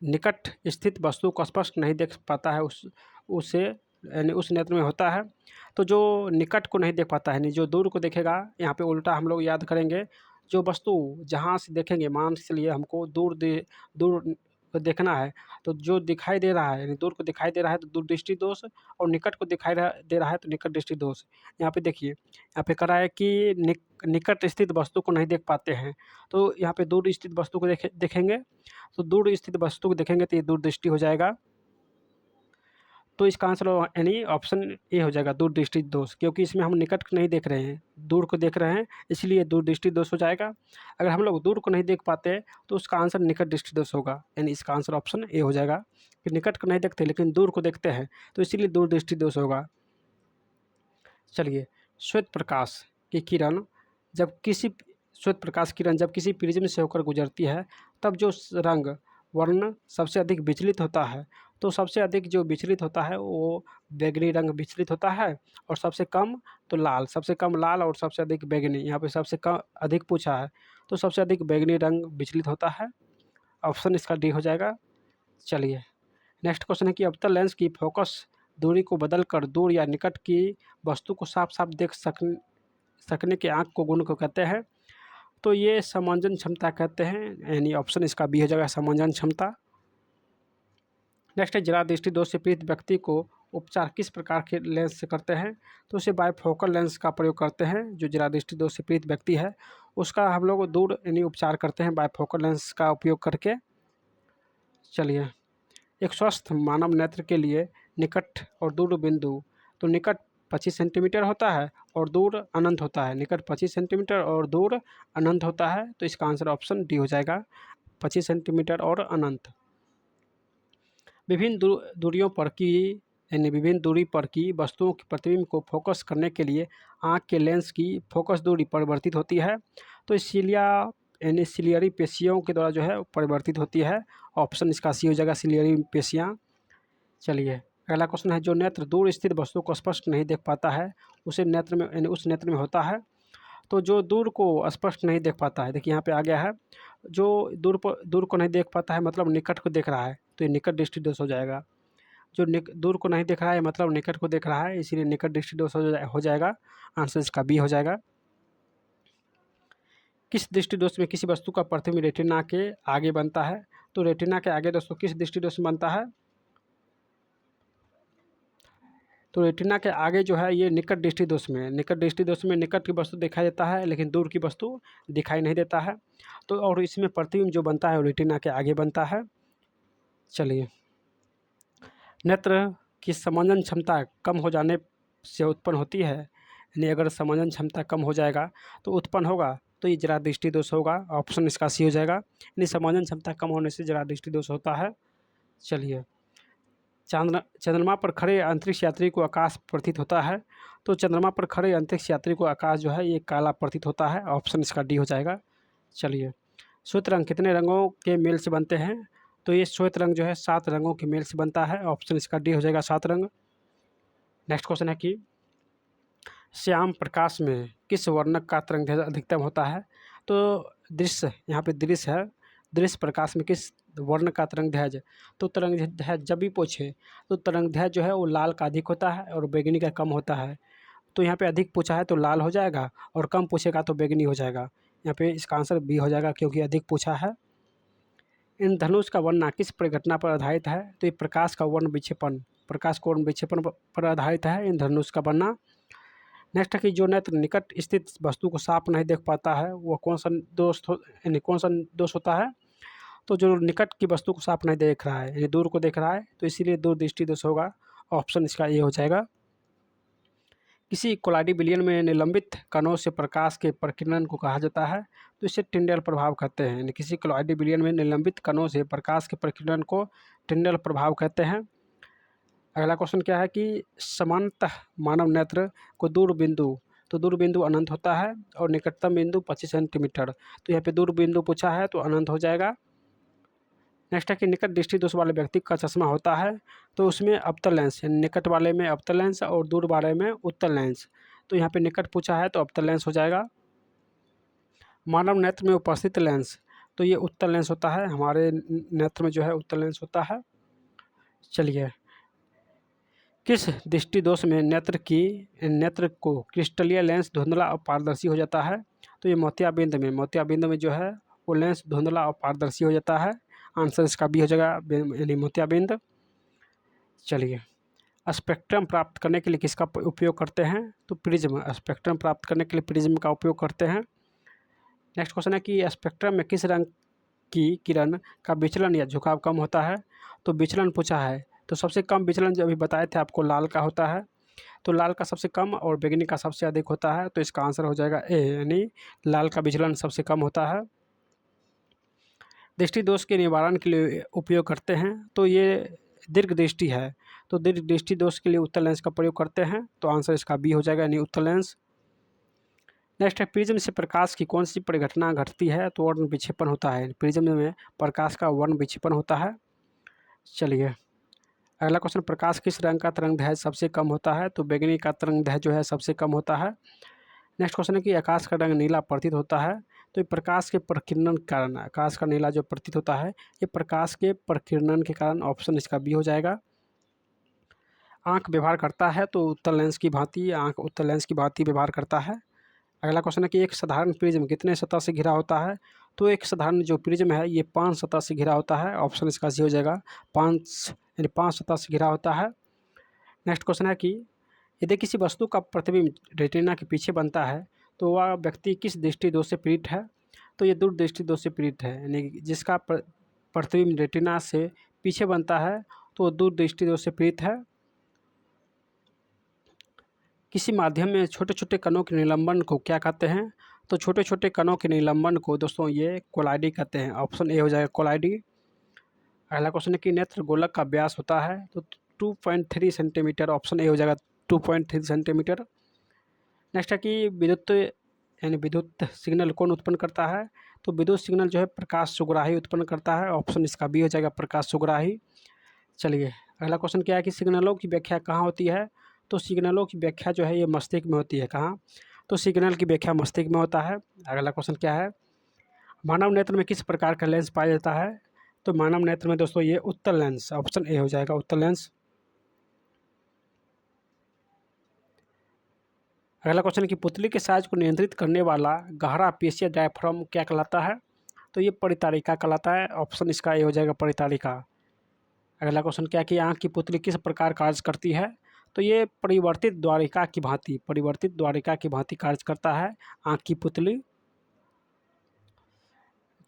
Speaker 1: निकट स्थित वस्तु को स्पष्ट नहीं देख पाता है उसे यानी उस नेत्र में होता है। तो जो निकट को नहीं देख पाता है यानी जो दूर को देखेगा, यहाँ पे उल्टा हम लोग याद करेंगे। जो वस्तु जहाँ से देखेंगे, मान के चलिए हमको दूर को देखना है तो जो दिखाई दे रहा है यानी दूर को दिखाई दे रहा है तो दूरदृष्टि दोष, और निकट को दे रहा है तो निकट दृष्टि दोष। यहाँ पे देखिए, यहाँ पे करा है कि निकट स्थित वस्तु को नहीं देख पाते हैं तो यहाँ पे दूर स्थित वस्तु को देखेंगे तो दूर स्थित वस्तु को देखेंगे तो ये दूरदृष्टि हो जाएगा। तो इसका आंसर यानी ऑप्शन ए हो जाएगा, दूरदृष्टि दोष, क्योंकि इसमें हम निकट को नहीं देख रहे हैं, दूर को देख रहे हैं, इसलिए दूरदृष्टि दोष हो जाएगा। अगर हम लोग दूर को नहीं देख पाते तो उसका आंसर निकट दृष्टि दोष होगा, यानी इसका आंसर ऑप्शन ए हो जाएगा कि निकट को नहीं देखते लेकिन दूर को देखते हैं तो इसीलिए दूरदृष्टि दोष होगा। चलिए, श्वेत प्रकाश किरण जब किसी प्रिज्म से होकर गुजरती है तब जो रंग वर्ण सबसे अधिक विचलित होता है, तो सबसे अधिक जो विचलित होता है वो बैंगनी रंग विचलित होता है, और सबसे कम तो लाल, सबसे कम लाल और सबसे अधिक बैंगनी, यहाँ पे सबसे कम अधिक पूछा है तो सबसे अधिक बैंगनी रंग विचलित होता है। ऑप्शन इसका डी हो जाएगा। चलिए नेक्स्ट क्वेश्चन है कि अवतल लेंस की फोकस दूरी को बदलकर दूर या निकट की वस्तु को साफ साफ देख सकने के आँख को गुण को कहते हैं, तो ये समांजन क्षमता कहते हैं, यानी ऑप्शन इसका बी हो जाएगा, समांजन क्षमता। नेक्स्ट है जरा दृष्टि दोष से पीड़ित व्यक्ति को उपचार किस प्रकार के लेंस से करते हैं, तो उसे बायफोकल लेंस का प्रयोग करते हैं। जो जरा दृष्टि दोष से पीड़ित व्यक्ति है उसका हम लोग दूर यानी उपचार करते हैं बायफोकल लेंस का उपयोग करके। चलिए एक स्वस्थ मानव नेत्र के लिए निकट और दूर बिंदु, तो निकट 25 सेंटीमीटर होता है और दूर अनंत होता है। निकट 25 सेंटीमीटर और दूर अनंत होता है, तो इसका आंसर ऑप्शन डी हो जाएगा, 25 सेंटीमीटर और अनंत। विभिन्न दूरियों पर की यानी विभिन्न दूरी पर की वस्तुओं की प्रतिबिंब को फोकस करने के लिए आँख के लेंस की फोकस दूरी परिवर्तित होती है, तो सिलिया यानी सिलियरी पेशियों के द्वारा जो है परिवर्तित होती है। ऑप्शन इसका सी हो जाएगा, सिलियरी पेशियाँ। चलिए अगला क्वेश्चन है जो नेत्र दूर स्थित वस्तु को स्पष्ट नहीं देख पाता है उसे नेत्र में यानी उस नेत्र में होता है, तो जो दूर को स्पष्ट नहीं देख पाता है, देखिए यहाँ पे आ गया है, जो दूर को नहीं देख पाता है मतलब निकट को देख रहा है, तो ये निकट दृष्टि दोष हो जाएगा। जो दूर को नहीं देख रहा है मतलब निकट को देख रहा है, इसीलिए निकट दृष्टि दोष हो जाएगा। आंसर इसका बी हो जाएगा। किस दृष्टि दोष में किसी वस्तु का प्रतिबिंब रेटिना के आगे बनता है, तो रेटिना के आगे दोस्तों किस दृष्टि दोष में बनता है, तो रेटिना के आगे जो है ये निकट दृष्टि दोष में, निकट दृष्टि दोष में निकट की वस्तु दिखाई देता है लेकिन दूर की वस्तु दिखाई नहीं देता है, तो और इसमें प्रतिबिंब जो बनता है वो रेटिना के आगे बनता है। चलिए नेत्र की समांजन क्षमता कम हो जाने से उत्पन्न होती है, यानी अगर समांजन क्षमता कम हो जाएगा तो उत्पन्न होगा, तो ये जरा दृष्टि दोष होगा। ऑप्शन इसका सी हो जाएगा, यानी समांजन क्षमता कम होने से जरा दृष्टि दोष होता है। चलिए चंद्रमा पर खड़े अंतरिक्ष यात्री को आकाश प्रतीत होता है, तो चंद्रमा पर खड़े अंतरिक्ष यात्री को आकाश जो है ये काला प्रतीत होता है। ऑप्शन इसका डी हो जाएगा। चलिए श्वेत रंग कितने रंगों के मेल से बनते हैं, तो ये श्वेत रंग जो है 7 रंगों के मेल से बनता है। ऑप्शन इसका डी हो जाएगा, 7 रंग। नेक्स्ट क्वेश्चन है कि श्याम प्रकाश में किस वर्णक का तरंग अधिकतम होता है, तो दृश्य यहाँ पे दृश्य है, दृश्य प्रकाश में किस वर्ण का तरंग दैर्घ्य, तो तरंग दैर्घ्य जब भी पूछे तो तरंग दैर्घ्य जो है वो लाल का अधिक होता है और बैंगनी का कम होता है, तो यहाँ पे अधिक पूछा है तो लाल हो जाएगा और कम पूछेगा तो बैंगनी हो जाएगा। यहाँ पे इसका आंसर बी हो जाएगा क्योंकि अधिक पूछा है। इन धनुष का वर्णना किस परिघटना पर आधारित है, तो ये प्रकाश का वर्ण विक्षेपण, प्रकाश का वर्ण विक्षेपण पर आधारित है इन धनुष का बनना। नेक्स्ट है कि जो नेत्र निकट स्थित वस्तु को साफ नहीं देख पाता है वो कौन सा दोष यानी कौन सा दोष होता है, तो जो निकट की वस्तु को साफ नहीं देख रहा है यानी दूर को देख रहा है, तो इसीलिए दूर दृष्टि दोष होगा। ऑप्शन इसका ए हो जाएगा। किसी कोलाडी विलयन में निलंबित कणों से प्रकाश के प्रकीर्णन को कहा जाता है, तो इसे टिंडल प्रभाव कहते हैं, यानी किसी कोलाडी विलयन में निलंबित कणों से प्रकाश के प्रकीर्णन को टिंडल प्रभाव कहते हैं। अगला क्वेश्चन क्या है कि सामान्यतः मानव नेत्र को दूर बिंदु, तो दूर बिंदु अनंत होता है और निकटतम बिंदु 25 सेंटीमीटर, तो यहाँ पे दूर बिंदु पूछा है तो अनंत हो जाएगा। नेक्स्ट है कि निकट दृष्टि दोष वाले व्यक्ति का चश्मा होता है, तो उसमें अवतल लेंस यानी निकट वाले में अवतल लेंस और दूर वाले में उत्तल लेंस, तो यहाँ पे निकट पूछा है तो अवतल लेंस हो जाएगा। मानव नेत्र में उपस्थित लेंस, तो ये उत्तल लेंस होता है, हमारे नेत्र में जो है उत्तल लेंस होता है। चलिए किस दृष्टि दोष में नेत्र को क्रिस्टलीय लेंस धुंधला और पारदर्शी हो जाता है, तो ये मोतियाबिंद में जो है वो लेंस धुंधला और पारदर्शी हो जाता है। आंसर इसका बी हो जाएगा, यानी मोतियाबिंद। चलिए स्पेक्ट्रम प्राप्त करने के लिए किसका उपयोग करते हैं, तो प्रिज्म, स्पेक्ट्रम प्राप्त करने के लिए प्रिज्म का उपयोग करते हैं। नेक्स्ट क्वेश्चन है कि स्पेक्ट्रम में किस रंग की किरण का विचलन या झुकाव कम होता है, तो विचलन पूछा है, तो सबसे कम विचलन जो अभी बताए थे आपको लाल का होता है, तो लाल का सबसे कम और बैंगनी का सबसे अधिक होता है, तो इसका आंसर हो जाएगा ए, यानी लाल का विचलन सबसे कम होता है। दृष्टि दोष के निवारण के लिए उपयोग करते हैं, तो ये दीर्घ दृष्टि है, तो दीर्घ दृष्टि दोष के लिए उत्तल लेंस का प्रयोग करते हैं, तो आंसर इसका बी हो जाएगा, यानी उत्तल लेंस। नेक्स्ट है प्रिज्म से प्रकाश की कौन सी परिघटना घटती है, तो वर्ण विक्षेपण होता है। प्रिज्म में प्रकाश का वर्ण विक्षेपण होता है। चलिए अगला क्वेश्चन, प्रकाश किस रंग का तरंग दैर्घ्य सबसे कम होता है, तो बैंगनी का तरंग दैर्घ्य जो है सबसे कम होता है। नेक्स्ट क्वेश्चन है कि आकाश का रंग नीला प्रतीत होता है, तो ये प्रकाश के प्रकीर्णन के कारण, आकाश का नीला जो प्रतीत होता है ये प्रकाश के प्रकीर्णन के कारण, ऑप्शन इसका बी हो जाएगा। आंख व्यवहार करता है, तो उत्तल लेंस की भांति, आंख उत्तल लेंस की भांति व्यवहार करता है। अगला क्वेश्चन है कि एक साधारण प्रिज्म कितने सतह से घिरा होता है, तो एक साधारण जो प्रिज्म है ये 5 सतह से घिरा होता है, ऑप्शन इसका सी हो जाएगा। 5 यानी 5 सतह से घिरा होता है। नेक्स्ट क्वेश्चन है कि यदि किसी वस्तु का प्रतिबिंब रेटिना के पीछे बनता है, तो वह व्यक्ति किस दृष्टि दोष से पीड़ित है, तो ये दूरदृष्टि दोष से पीड़ित है, यानी जिसका प्रतिबिंब रेटिना से पीछे बनता है तो वो दूरदृष्टि दोष से पीड़ित है। किसी माध्यम में छोटे छोटे कणों के निलंबन को क्या कहते हैं, तो छोटे छोटे कणों के निलंबन को दोस्तों ये कोलाइडी कहते हैं, ऑप्शन ए हो जाएगा कोलाइडी। अगला क्वेश्चन है कि नेत्र गोलक का व्यास होता है, तो 2.3 सेंटीमीटर, ऑप्शन ए हो जाएगा 2.3 सेंटीमीटर। नेक्स्ट है कि विद्युत यानी विद्युत सिग्नल कौन उत्पन्न करता है, तो विद्युत सिग्नल जो है प्रकाश सुग्राही उत्पन्न करता है, ऑप्शन इसका बी हो जाएगा प्रकाश सुग्राही। चलिए अगला क्वेश्चन क्या है कि सिग्नलों की व्याख्या कहाँ होती है, तो सिग्नलों की व्याख्या जो है ये मस्तिष्क में होती है। कहाँ, तो सिग्नल की व्याख्या मस्तिष्क में होता है। अगला क्वेश्चन क्या है, मानव नेत्र में किस प्रकार का लेंस पाया जाता है, तो मानव नेत्र में दोस्तों ये उत्तल लेंस, ऑप्शन ए हो जाएगा उत्तल लेंस। अगला क्वेश्चन है कि पुतली के साइज को नियंत्रित करने वाला गहरा पेशीय डायफ्राम क्या कहलाता है, तो ये परितारिका कहलाता है, ऑप्शन इसका ए हो जाएगा परितारिका। अगला क्वेश्चन क्या है कि आँख की पुतली किस प्रकार कार्य करती है, तो ये परिवर्तित द्वारिका की भांति, परिवर्तित द्वारिका की भांति कार्य करता है आँख की पुतली।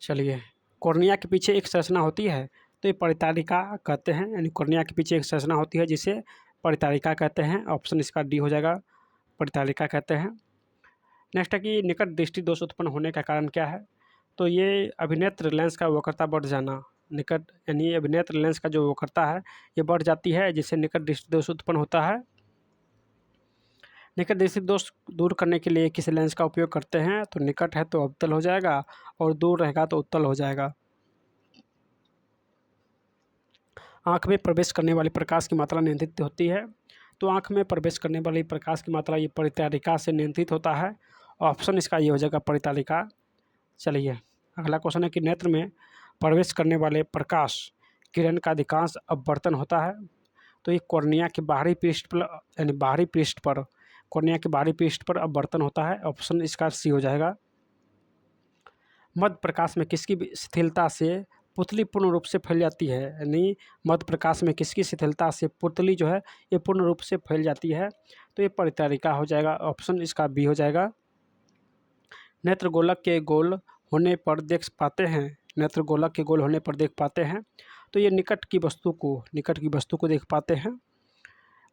Speaker 1: चलिए कॉर्निया के पीछे एक संरचना होती है, तो ये परितारिका कहते हैं, यानी कॉर्निया के पीछे एक संरचना होती है जिसे परितारिका कहते हैं, ऑप्शन इसका डी हो जाएगा परितारिका कहते हैं। नेक्स्ट है कि निकट दृष्टि दोष उत्पन्न होने का कारण क्या है, तो ये अभिनेत्र लेंस का वक्रता बढ़ जाना, निकट यानी अभिनेत्र लेंस का जो वक्रता है ये बढ़ जाती है, जिससे निकट दृष्टि दोष उत्पन्न होता है। निकट दृष्टि दोष दूर करने के लिए किस लेंस का उपयोग करते हैं, तो निकट है तो अवतल हो जाएगा और दूर रहेगा तो उत्तल हो जाएगा। आँख में प्रवेश करने वाली प्रकाश की मात्रा नियंत्रित होती है, तो आँख में प्रवेश करने वाली प्रकाश की मात्रा ये परितारिका से नियंत्रित होता है, ऑप्शन इसका ये हो जाएगा परितारिका। चलिए अगला क्वेश्चन है कि नेत्र में प्रवेश करने वाले प्रकाश किरण का अधिकांश अपवर्तन होता है, तो ये कॉर्निया के बाहरी पृष्ठ पर, यानी बाहरी पृष्ठ पर, कॉर्निया के बाहरी पृष्ठ पर अपवर्तन होता है, ऑप्शन इसका सी हो जाएगा। मध्य प्रकाश में किसकी शिथिलता से पुतली पूर्ण रूप से फैल जाती है, यानी मध्य प्रकाश में किसकी शिथिलता से पुतली जो है ये पूर्ण रूप से फैल जाती है, तो ये परितारिका हो जाएगा, ऑप्शन इसका बी हो जाएगा। नेत्र गोलक के गोल होने पर देख पाते हैं, नेत्र गोलक के गोल होने पर देख पाते हैं, तो ये निकट की वस्तु को देख पाते हैं।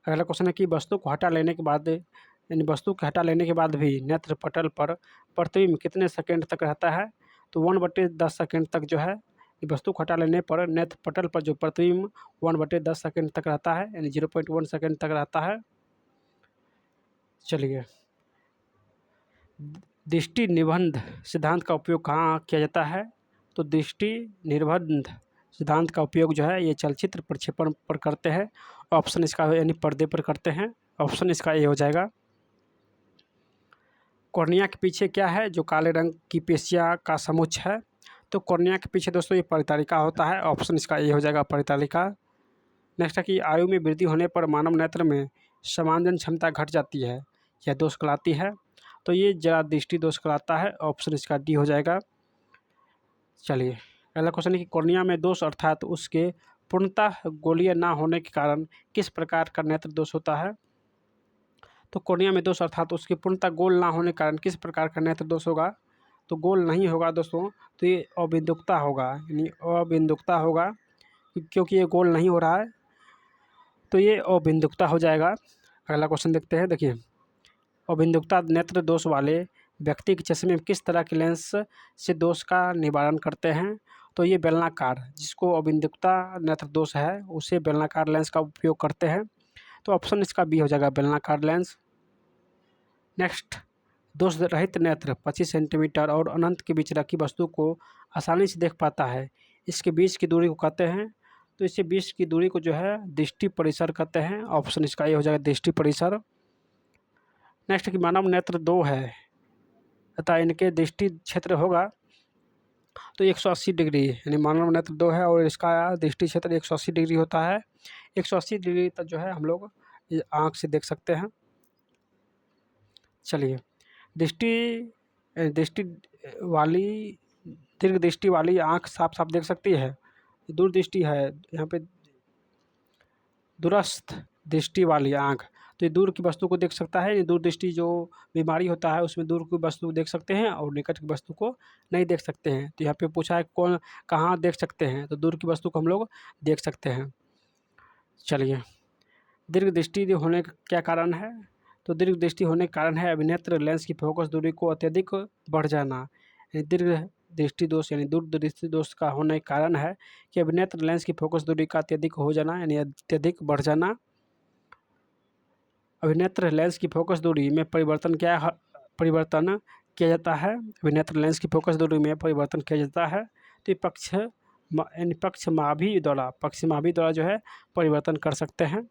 Speaker 1: अगला क्वेश्चन है कि वस्तु को हटा लेने के बाद, यानी वस्तु को हटा लेने के बाद भी नेत्र पटल पर प्रतिबिंब कितने सेकंड तक रहता है, तो 1/10 सेकंड तक जो है वस्तु को हटा लेने पर नेत्र पटल पर जो प्रतिबिंब 1/10 सेकंड तक रहता है, यानी 0.1 सेकंड तक रहता है। चलिए दृष्टि निबंध सिद्धांत का उपयोग कहाँ किया जाता है, तो दृष्टि निर्बंध सिद्धांत का उपयोग जो है ये चलचित्र प्रक्षेपण पर करते हैं, ऑप्शन इसका यानी पर्दे पर करते हैं, ऑप्शन इसका ए हो जाएगा। कॉर्निया के पीछे क्या है, जो काले रंग की पेशियाँ का समुच्चय है, तो कॉर्निया के पीछे दोस्तों ये परितारिका होता है, ऑप्शन इसका ए हो जाएगा परितारिका। नेक्स्ट है कि आयु में वृद्धि होने पर मानव नेत्र में समांजन क्षमता घट जाती है, यह दोष कहलाती है, तो ये जरा दृष्टि दोष कहलाता है, ऑप्शन इसका डी हो जाएगा। चलिए अगला क्वेश्चन है कि कॉर्निया में दोष अर्थात उसके पूर्णतः गोलीय ना होने के कारण किस प्रकार का नेत्र दोष होता है, तो कॉर्निया में दोष अर्थात उसके पूर्णतः गोल ना होने के कारण किस प्रकार का नेत्र दोष होगा, तो गोल नहीं होगा दोस्तों, तो ये अबिंदुकता होगा, यानी अबिंदुकता होगा, क्योंकि ये गोल नहीं हो रहा है तो ये अबिंदुकता हो जाएगा। अगला क्वेश्चन देखते हैं, देखिए अबिंदुकता नेत्र दोष वाले व्यक्ति के चश्मे में किस तरह के लेंस से दोष का निवारण करते हैं, तो ये बेलनाकार, जिसको अबिंदुकता नेत्र दोष है उसे बेलनाकार लेंस का उपयोग करते हैं, तो ऑप्शन इसका बी हो जाएगा बेलनाकार लेंस। नेक्स्ट दोष रहित नेत्र 25 सेंटीमीटर और अनंत के बीच रखी वस्तु को आसानी से देख पाता है। इसके बीच की दूरी को कहते हैं, तो इससे बीच की दूरी को जो है दृष्टि परिसर कहते हैं। ऑप्शन इसका ये हो जाएगा दृष्टि परिसर। नेक्स्ट कि मानव नेत्र 2 है तथा इनके दृष्टि क्षेत्र होगा तो 180 डिग्री, यानी मानव नेत्र 2 है और इसका दृष्टि क्षेत्र 180 डिग्री होता है। 180 डिग्री तक जो है हम लोग आँख से देख सकते हैं। चलिए, दृष्टि वाली दीर्घ दृष्टि वाली आँख साफ साफ देख सकती है। दूर दृष्टि है यहाँ पे, दूरस्थ दृष्टि वाली आँख, तो ये दूर की वस्तु को देख सकता है। ये दूर दृष्टि जो बीमारी होता है उसमें दूर की वस्तु देख सकते हैं और निकट की वस्तु को नहीं देख सकते हैं। तो यहाँ पे पूछा है कौन कहाँ देख सकते हैं, तो दूर की वस्तु को हम लोग देख सकते हैं। चलिए, दीर्घ दृष्टि होने का क्या कारण है, तो दीर्घ दृष्टि होने का कारण है अभिनेत्र लेंस की फोकस दूरी को अत्यधिक बढ़ जाना। दीर्घ दृष्टि दोष यानी दूर दृष्टि दोष का होने का कारण है कि अभिनेत्र लेंस की फोकस दूरी का अत्यधिक हो जाना यानी अत्यधिक बढ़ जाना। अभिनेत्र लेंस की फोकस दूरी में परिवर्तन किया जाता है। अभिनेत्र लेंस की फोकस दूरी में परिवर्तन किया जाता है, तो ये पक्षमाभी द्वारा जो है परिवर्तन कर सकते हैं।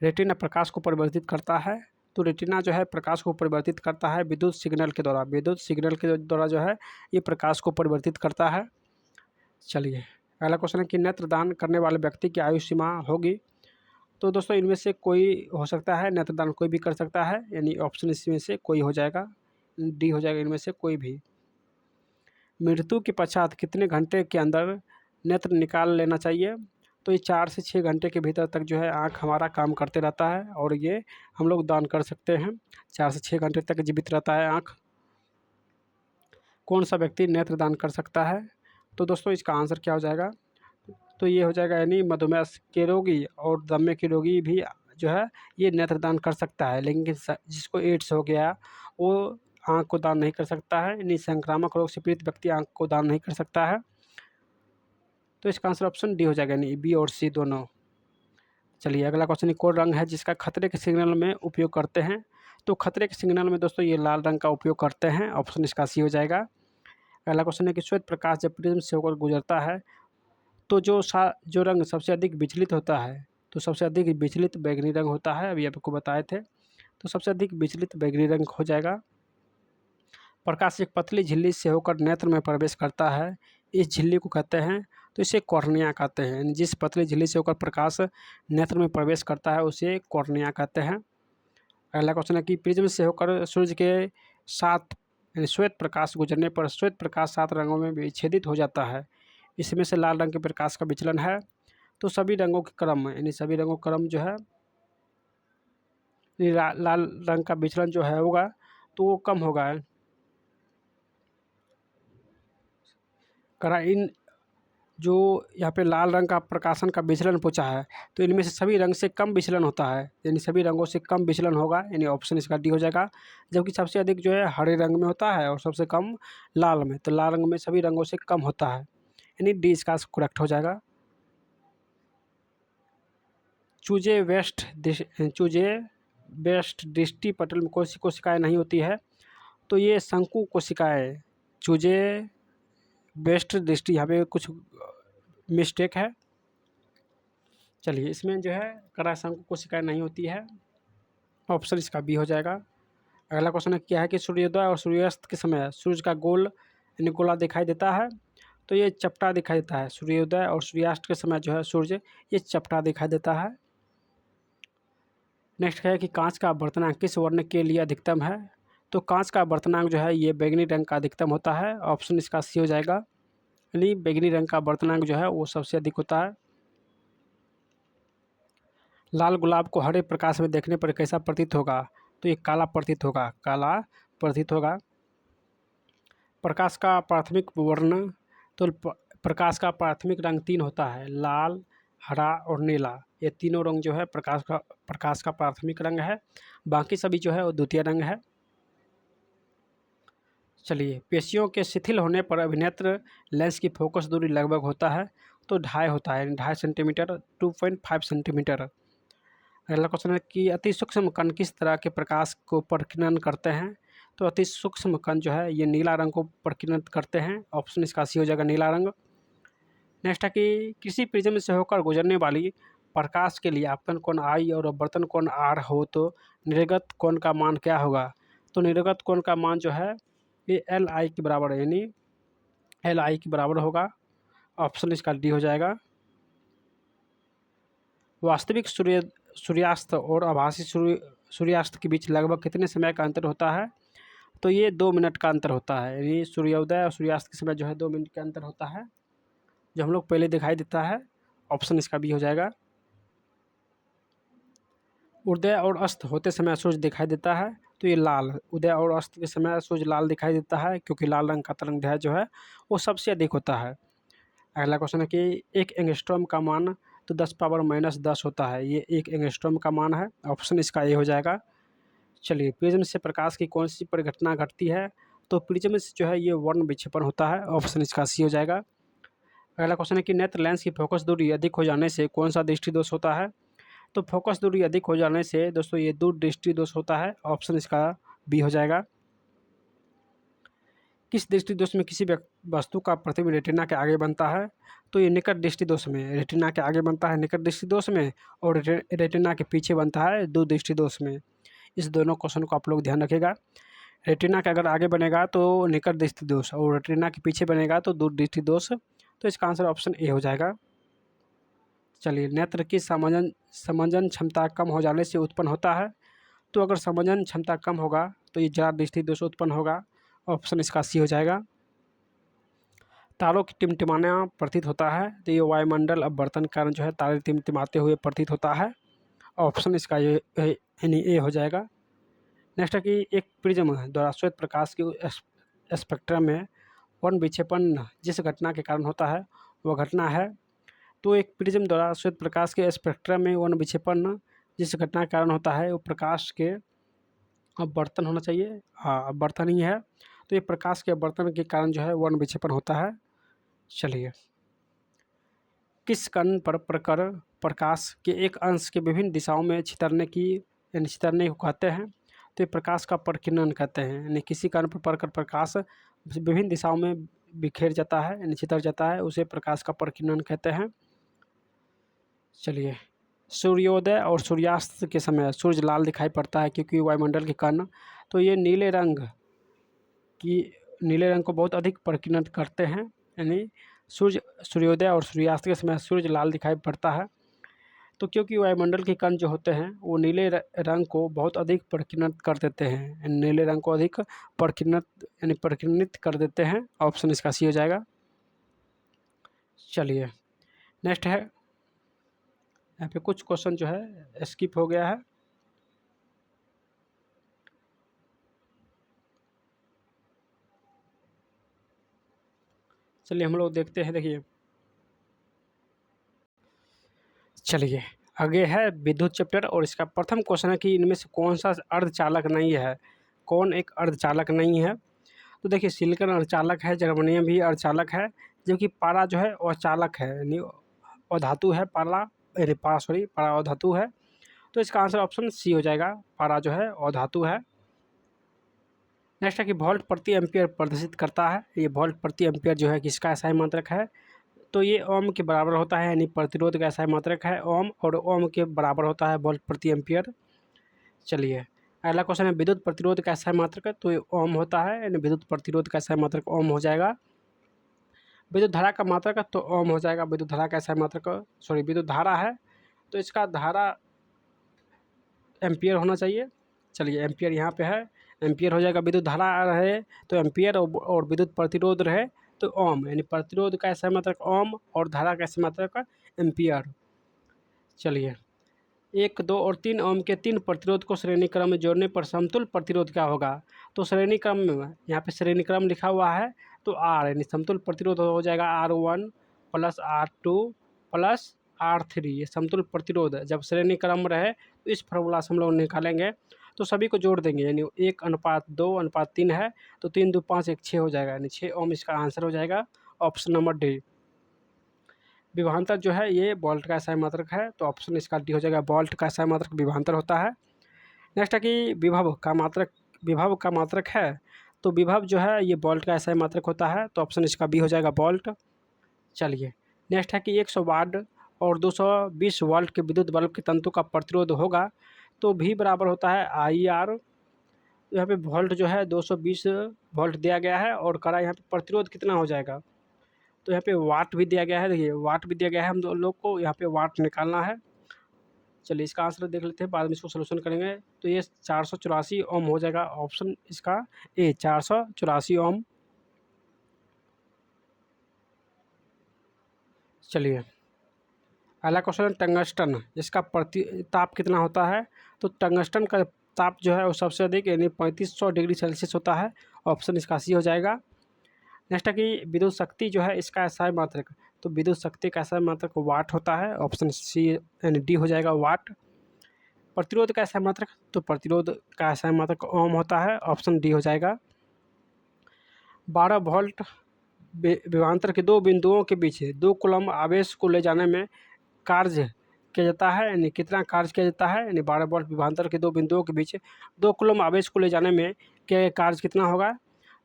Speaker 1: रेटिना प्रकाश को परिवर्तित करता है, तो रेटिना जो है प्रकाश को परिवर्तित करता है विद्युत सिग्नल के द्वारा जो है ये प्रकाश को परिवर्तित करता है। चलिए, अगला क्वेश्चन है कि नेत्रदान करने वाले व्यक्ति की आयु सीमा होगी, तो दोस्तों इनमें से कोई हो सकता है, नेत्रदान कोई भी कर सकता है, यानी ऑप्शन इसमें से कोई हो जाएगा, डी हो जाएगा इनमें से कोई भी। मृत्यु के पश्चात कितने घंटे के अंदर नेत्र निकाल लेना चाहिए, तो ये 4 से 6 घंटे के भीतर तक जो है आँख हमारा काम करते रहता है और ये हम लोग दान कर सकते हैं। 4 से 6 घंटे तक जीवित रहता है आँख। कौन सा व्यक्ति नेत्र दान कर सकता है, तो दोस्तों इसका आंसर क्या हो जाएगा, तो ये हो जाएगा यानी मधुमेह के रोगी और दमे के रोगी भी जो है ये नेत्रदान कर सकता है, लेकिन जिसको एड्स हो गया वो आँख को दान नहीं कर सकता है, यानी संक्रामक रोग से पीड़ित व्यक्ति आँख को दान नहीं कर सकता है। तो इसका आंसर ऑप्शन डी हो जाएगा, यानी बी और सी दोनों। चलिए, अगला क्वेश्चन, कौन रंग है जिसका खतरे के सिग्नल में उपयोग करते हैं, तो खतरे के सिग्नल में दोस्तों ये लाल रंग का उपयोग करते हैं। ऑप्शन इसका सी हो जाएगा। अगला क्वेश्चन है कि श्वेत प्रकाश जब प्रिज्म से होकर गुजरता है तो जो रंग सबसे अधिक विचलित होता है, तो सबसे अधिक विचलित बैगनी रंग होता है, अभी आपको बताए थे, तो सबसे अधिक विचलित बैगनी रंग हो जाएगा। प्रकाश एक पतली झिल्ली से होकर नेत्र में प्रवेश करता है, इस झिल्ली को कहते हैं, तो इसे कॉर्निया कहते हैं। यानी जिस पतली झिल्ली से होकर प्रकाश नेत्र में प्रवेश करता है उसे कॉर्निया कहते हैं। अगला क्वेश्चन है कि प्रिज्म से होकर सूर्य के 7 यानी श्वेत प्रकाश गुजरने पर श्वेत प्रकाश 7 रंगों में विच्छेदित हो जाता है, इसमें से लाल रंग के प्रकाश का विचलन है, तो सभी रंगों के क्रम यानी सभी रंगों का क्रम जो है लाल रंग का विचलन जो है होगा तो वो कम होगा। इन जो यहाँ पे लाल रंग का प्रकाशन का विचलन पूछा है, तो इनमें से सभी रंग से कम विचलन होता है, यानी सभी रंगों से कम विचलन होगा, यानी ऑप्शन इसका डी हो जाएगा। जबकि सबसे अधिक जो है हरे रंग में होता है और सबसे कम लाल में, तो लाल रंग में सभी रंगों से कम होता है, यानी डी इसका करेक्ट हो जाएगा। चूजे वेस्ट दृष्टि पटल में कौन सी कोशिकाएँ नहीं होती है, तो ये शंकु कोशिकाएँ, चूजे वेस्ट दृष्टि, यहाँ पे कुछ मिस्टेक है। चलिए, इसमें जो है करा शंकु कोशिकाएँ नहीं होती है, ऑप्शन इसका बी हो जाएगा। अगला क्वेश्चन है क्या है कि सूर्योदय और सूर्यास्त के समय सूर्य का गोल यानी गोला दिखाई देता है, तो ये चपटा दिखाई देता है। सूर्योदय और सूर्यास्त के समय जो है सूर्य ये चपटा दिखाई देता है। नेक्स्ट है कि कांच का बर्तनांक किस वर्ण के लिए अधिकतम है, तो कांच का बर्तनांक जो है ये बैगनी रंग का अधिकतम होता है, ऑप्शन इसका सी हो जाएगा, यानी बैगनी रंग का बर्तनांक जो है वो सबसे अधिक होता है। लाल गुलाब को हरे प्रकाश में देखने पर कैसा प्रतीत होगा, तो ये काला प्रतीत होगा। प्रकाश का प्राथमिक वर्ण, तो प्रकाश का प्राथमिक रंग 3 होता है, लाल, हरा और नीला, ये तीनों रंग जो है प्रकाश का प्राथमिक रंग है, बाकी सभी जो है वो द्वितीय रंग है। चलिए, पेशियों के शिथिल होने पर अभिनेत्र लेंस की फोकस दूरी लगभग होता है, तो 2.5 होता है, 2.5 सेंटीमीटर 2.5 सेंटीमीटर। अगला क्वेश्चन है कि अति सूक्ष्म कण किस तरह के प्रकाश को प्रकीर्णन करते हैं। तो अति सूक्ष्म कण जो है ये नीला रंग को प्रकीर्णित करते हैं। ऑप्शन इसका सी हो जाएगा, नीला रंग। नेक्स्ट है कि किसी प्रिज्म से होकर गुजरने वाली प्रकाश के लिए आपतन कोण आई और अपवर्तन कोण आर हो तो निर्गत कोण का मान क्या होगा। तो निर्गत कोण का मान जो है ये एल आई के बराबर है, यानी एल आई के बराबर होगा। ऑप्शन इसका डी हो जाएगा। वास्तविक सूर्यास्त और आभासी सूर्यास्त के बीच लगभग कितने समय का अंतर होता है। तो ये 2 मिनट का अंतर होता है, यानी सूर्योदय और सूर्यास्त के समय जो है 2 मिनट का अंतर होता है, जो हम लोग पहले दिखाई देता है। ऑप्शन इसका बी हो जाएगा। उदय और अस्त होते समय सूर्य दिखाई देता है, तो ये लाल, उदय और अस्त के समय सूर्य लाल दिखाई देता है, क्योंकि लाल रंग का तरंगदैर्घ्य जो है वो सबसे अधिक होता है। अगला क्वेश्चन है कि एक एंगस्ट्रॉम का मान तो 10⁻−10 होता है, ये एक एंगस्ट्रॉम का मान है। ऑप्शन इसका ए हो जाएगा। चलिए, प्रिज्म से प्रकाश की कौन सी परिघटना घटती है। तो प्रिज्म से जो है ये वर्ण विक्षेपण होता है। ऑप्शन इसका सी हो जाएगा। अगला क्वेश्चन है कि नेत्र लेंस की फोकस दूरी अधिक हो जाने से कौन सा दृष्टि दोष होता है। तो फोकस दूरी अधिक हो जाने से दोस्तों ये दूर दृष्टि दोष होता है। ऑप्शन इसका बी हो जाएगा। किस दृष्टि दोष में किसी वस्तु का प्रतिबिंब रेटिना के आगे बनता है। तो ये निकट दृष्टि दोष में रेटिना के आगे बनता है, निकट दृष्टि दोष में, और रेटिना के पीछे बनता है दूर दृष्टि दोष में। इस दोनों क्वेश्चन को आप लोग ध्यान रखिएगा। रेटिना के अगर आगे बनेगा तो निकट दृष्टि दोष, और रेटिना के पीछे बनेगा तो दूर दृष्टि दोष। तो इसका आंसर ऑप्शन ए हो जाएगा। चलिए, नेत्र की समंजन क्षमता कम हो जाने से उत्पन्न होता है। तो अगर समंजन क्षमता कम होगा तो ये जरा दृष्टि दोष उत्पन्न होगा। ऑप्शन इसका सी हो जाएगा। तारों की टिमटिमाना प्रतीत होता है, तो ये वायुमंडल अपवर्तन के कारण जो है तारे टिमटिमाते हुए प्रतीत होता है। ऑप्शन इसका ये यानी ए हो जाएगा। नेक्स्ट है कि एक प्रिज्म द्वारा श्वेत प्रकाश के स्पेक्ट्रम में वर्ण विक्षेपण जिस घटना के कारण होता है वह घटना है। तो एक प्रिज्म द्वारा श्वेत प्रकाश के स्पेक्ट्रम में वर्ण विक्षेपण जिस घटना के कारण होता है वो प्रकाश के अपवर्तन होना चाहिए। हाँ, अपवर्तन ही है। तो ये प्रकाश के अपवर्तन के कारण जो है वर्ण विक्षेपण होता है। चलिए, किस कण पर प्रखर प्रकाश के एक अंश के विभिन्न दिशाओं में छितरने को कहते हैं। तो ये प्रकाश का प्रकीर्णन कहते हैं, यानी किसी कण पर प्रखर प्रकाश विभिन्न दिशाओं में बिखेर जाता है, यानी छितर जाता है, उसे प्रकाश का प्रकीर्णन कहते हैं। चलिए, सूर्योदय और सूर्यास्त के समय सूर्य लाल दिखाई पड़ता है क्योंकि वायुमंडल के कण तो ये नीले रंग को बहुत अधिक प्रकीर्णन करते हैं, यानी सूर्योदय और सूर्यास्त के समय सूर्य लाल दिखाई पड़ता है। तो क्योंकि वायुमंडल के कण जो होते हैं वो नीले रंग को बहुत अधिक प्रकीर्णित कर देते हैं, नीले रंग को अधिक प्रकीर्णित कर देते हैं। ऑप्शन इसका सी हो जाएगा। चलिए, नेक्स्ट है, यहाँ पे कुछ क्वेश्चन जो है स्किप हो गया है। चलिए हम लोग देखते हैं। देखिए, चलिए आगे है विद्युत चैप्टर, और इसका प्रथम क्वेश्चन है कि इनमें से कौन सा अर्धचालक नहीं है। कौन एक अर्धचालक नहीं है। तो देखिए, सिलिकॉन अर्धचालक है, जर्मनियम भी अर्धचालक है, जबकि पारा जो है अचालक है, यानी अधातु है। पारा अधातु है। तो इसका आंसर ऑप्शन सी हो जाएगा, पारा जो है अधातु है। नेक्स्ट है कि वोल्ट प्रति एम्पियर प्रदर्शित करता है। ये वोल्ट प्रति एम्पियर जो है किसका एसआई मात्रक है। तो ये ओम के बराबर होता है, यानी प्रतिरोध का एसआई मात्रक है ओम, और ओम के बराबर होता है वोल्ट प्रति एम्पियर। चलिए, अगला क्वेश्चन है विद्युत प्रतिरोध का एसआई मात्रक, तो ये ओम होता है, यानी विद्युत प्रतिरोध का एसआई मात्रक ओम हो जाएगा। विद्युत धारा का मात्रक तो ओम हो जाएगा। विद्युत धारा का एसआई मात्रक, विद्युत धारा है तो इसका धारा एम्पियर होना चाहिए। चलिए, एम्पियर यहाँ पे है, एम्पियर हो जाएगा। विद्युत धारा रहे तो एम्पियर, और विद्युत प्रतिरोध रहे तो ओम, यानी प्रतिरोध का एसआई मात्रक ओम और धारा का एसआई मात्रक एम्पियर। चलिए, 1, 2 और 3 ओम के 3 प्रतिरोध को श्रेणी क्रम में जोड़ने पर समतुल्य प्रतिरोध क्या होगा। तो श्रेणी क्रम में यहाँ पे श्रेणी क्रम लिखा हुआ है, तो आर, यानी समतुल्य प्रतिरोध हो जाएगा R1 + R2 + R3। ये समतुल्य प्रतिरोध जब श्रेणी क्रम रहे तो इस फॉर्मूला से हम लोग निकालेंगे, तो सभी को जोड़ देंगे, यानी 1:2:3 है, तो 3 × 2 = 5, 1 6 हो जाएगा, यानी 6 ओम इसका आंसर हो जाएगा। Option number D. विभवांतर जो है ये वोल्ट का SI मात्रक है, तो ऑप्शन इसका डी हो जाएगा, वोल्ट का SI मात्रक विभवांतर होता है। नेक्स्ट है कि विभव का मात्रक है, तो विभव जो है ये वोल्ट का SI मात्रक होता है, तो ऑप्शन इसका बी हो जाएगा, वोल्ट। चलिए नेक्स्ट है कि 100 वाट और 220 वोल्ट के विद्युत बल्ब के तंतु का प्रतिरोध होगा, तो भी बराबर होता है IR। यहाँ पे वोल्ट जो है 220 वोल्ट दिया गया है और करा यहाँ पे प्रतिरोध कितना हो जाएगा, तो यहाँ पे वाट भी दिया गया है। देखिए वाट भी दिया गया है, हम लोग को यहाँ पे वाट निकालना है। चलिए इसका आंसर देख लेते हैं, बाद में इसको सोल्यूशन करेंगे। तो ये 484 ओम हो जाएगा, ऑप्शन इसका ए 484 ओम। चलिए अगला क्वेश्चन है टंगस्टन, इसका ताप कितना होता है, तो टंगस्टन का ताप जो है वो सबसे अधिक यानी 3500 डिग्री सेल्सियस होता है, ऑप्शन इसका सी हो जाएगा। नेक्स्ट है कि विद्युत शक्ति जो है इसका SI मात्रक, तो विद्युत शक्ति का SI मात्रक वाट होता है, ऑप्शन सी यानी डी हो जाएगा, वाट। प्रतिरोध का SI मात्रक, तो प्रतिरोध का SI मात्रक ओम होता है, ऑप्शन डी हो जाएगा। 12 वोल्ट विभवांतर के दो बिंदुओं के बीच 2 कूलम्ब आवेश को ले जाने में कार्य किया जाता है, यानी कितना कार्य किया जाता है, यानी 12 वोल्ट विभवांतर के दो बिंदुओं के बीच 2 कूलम्ब आवेश को ले जाने में क्या कार्य कितना होगा।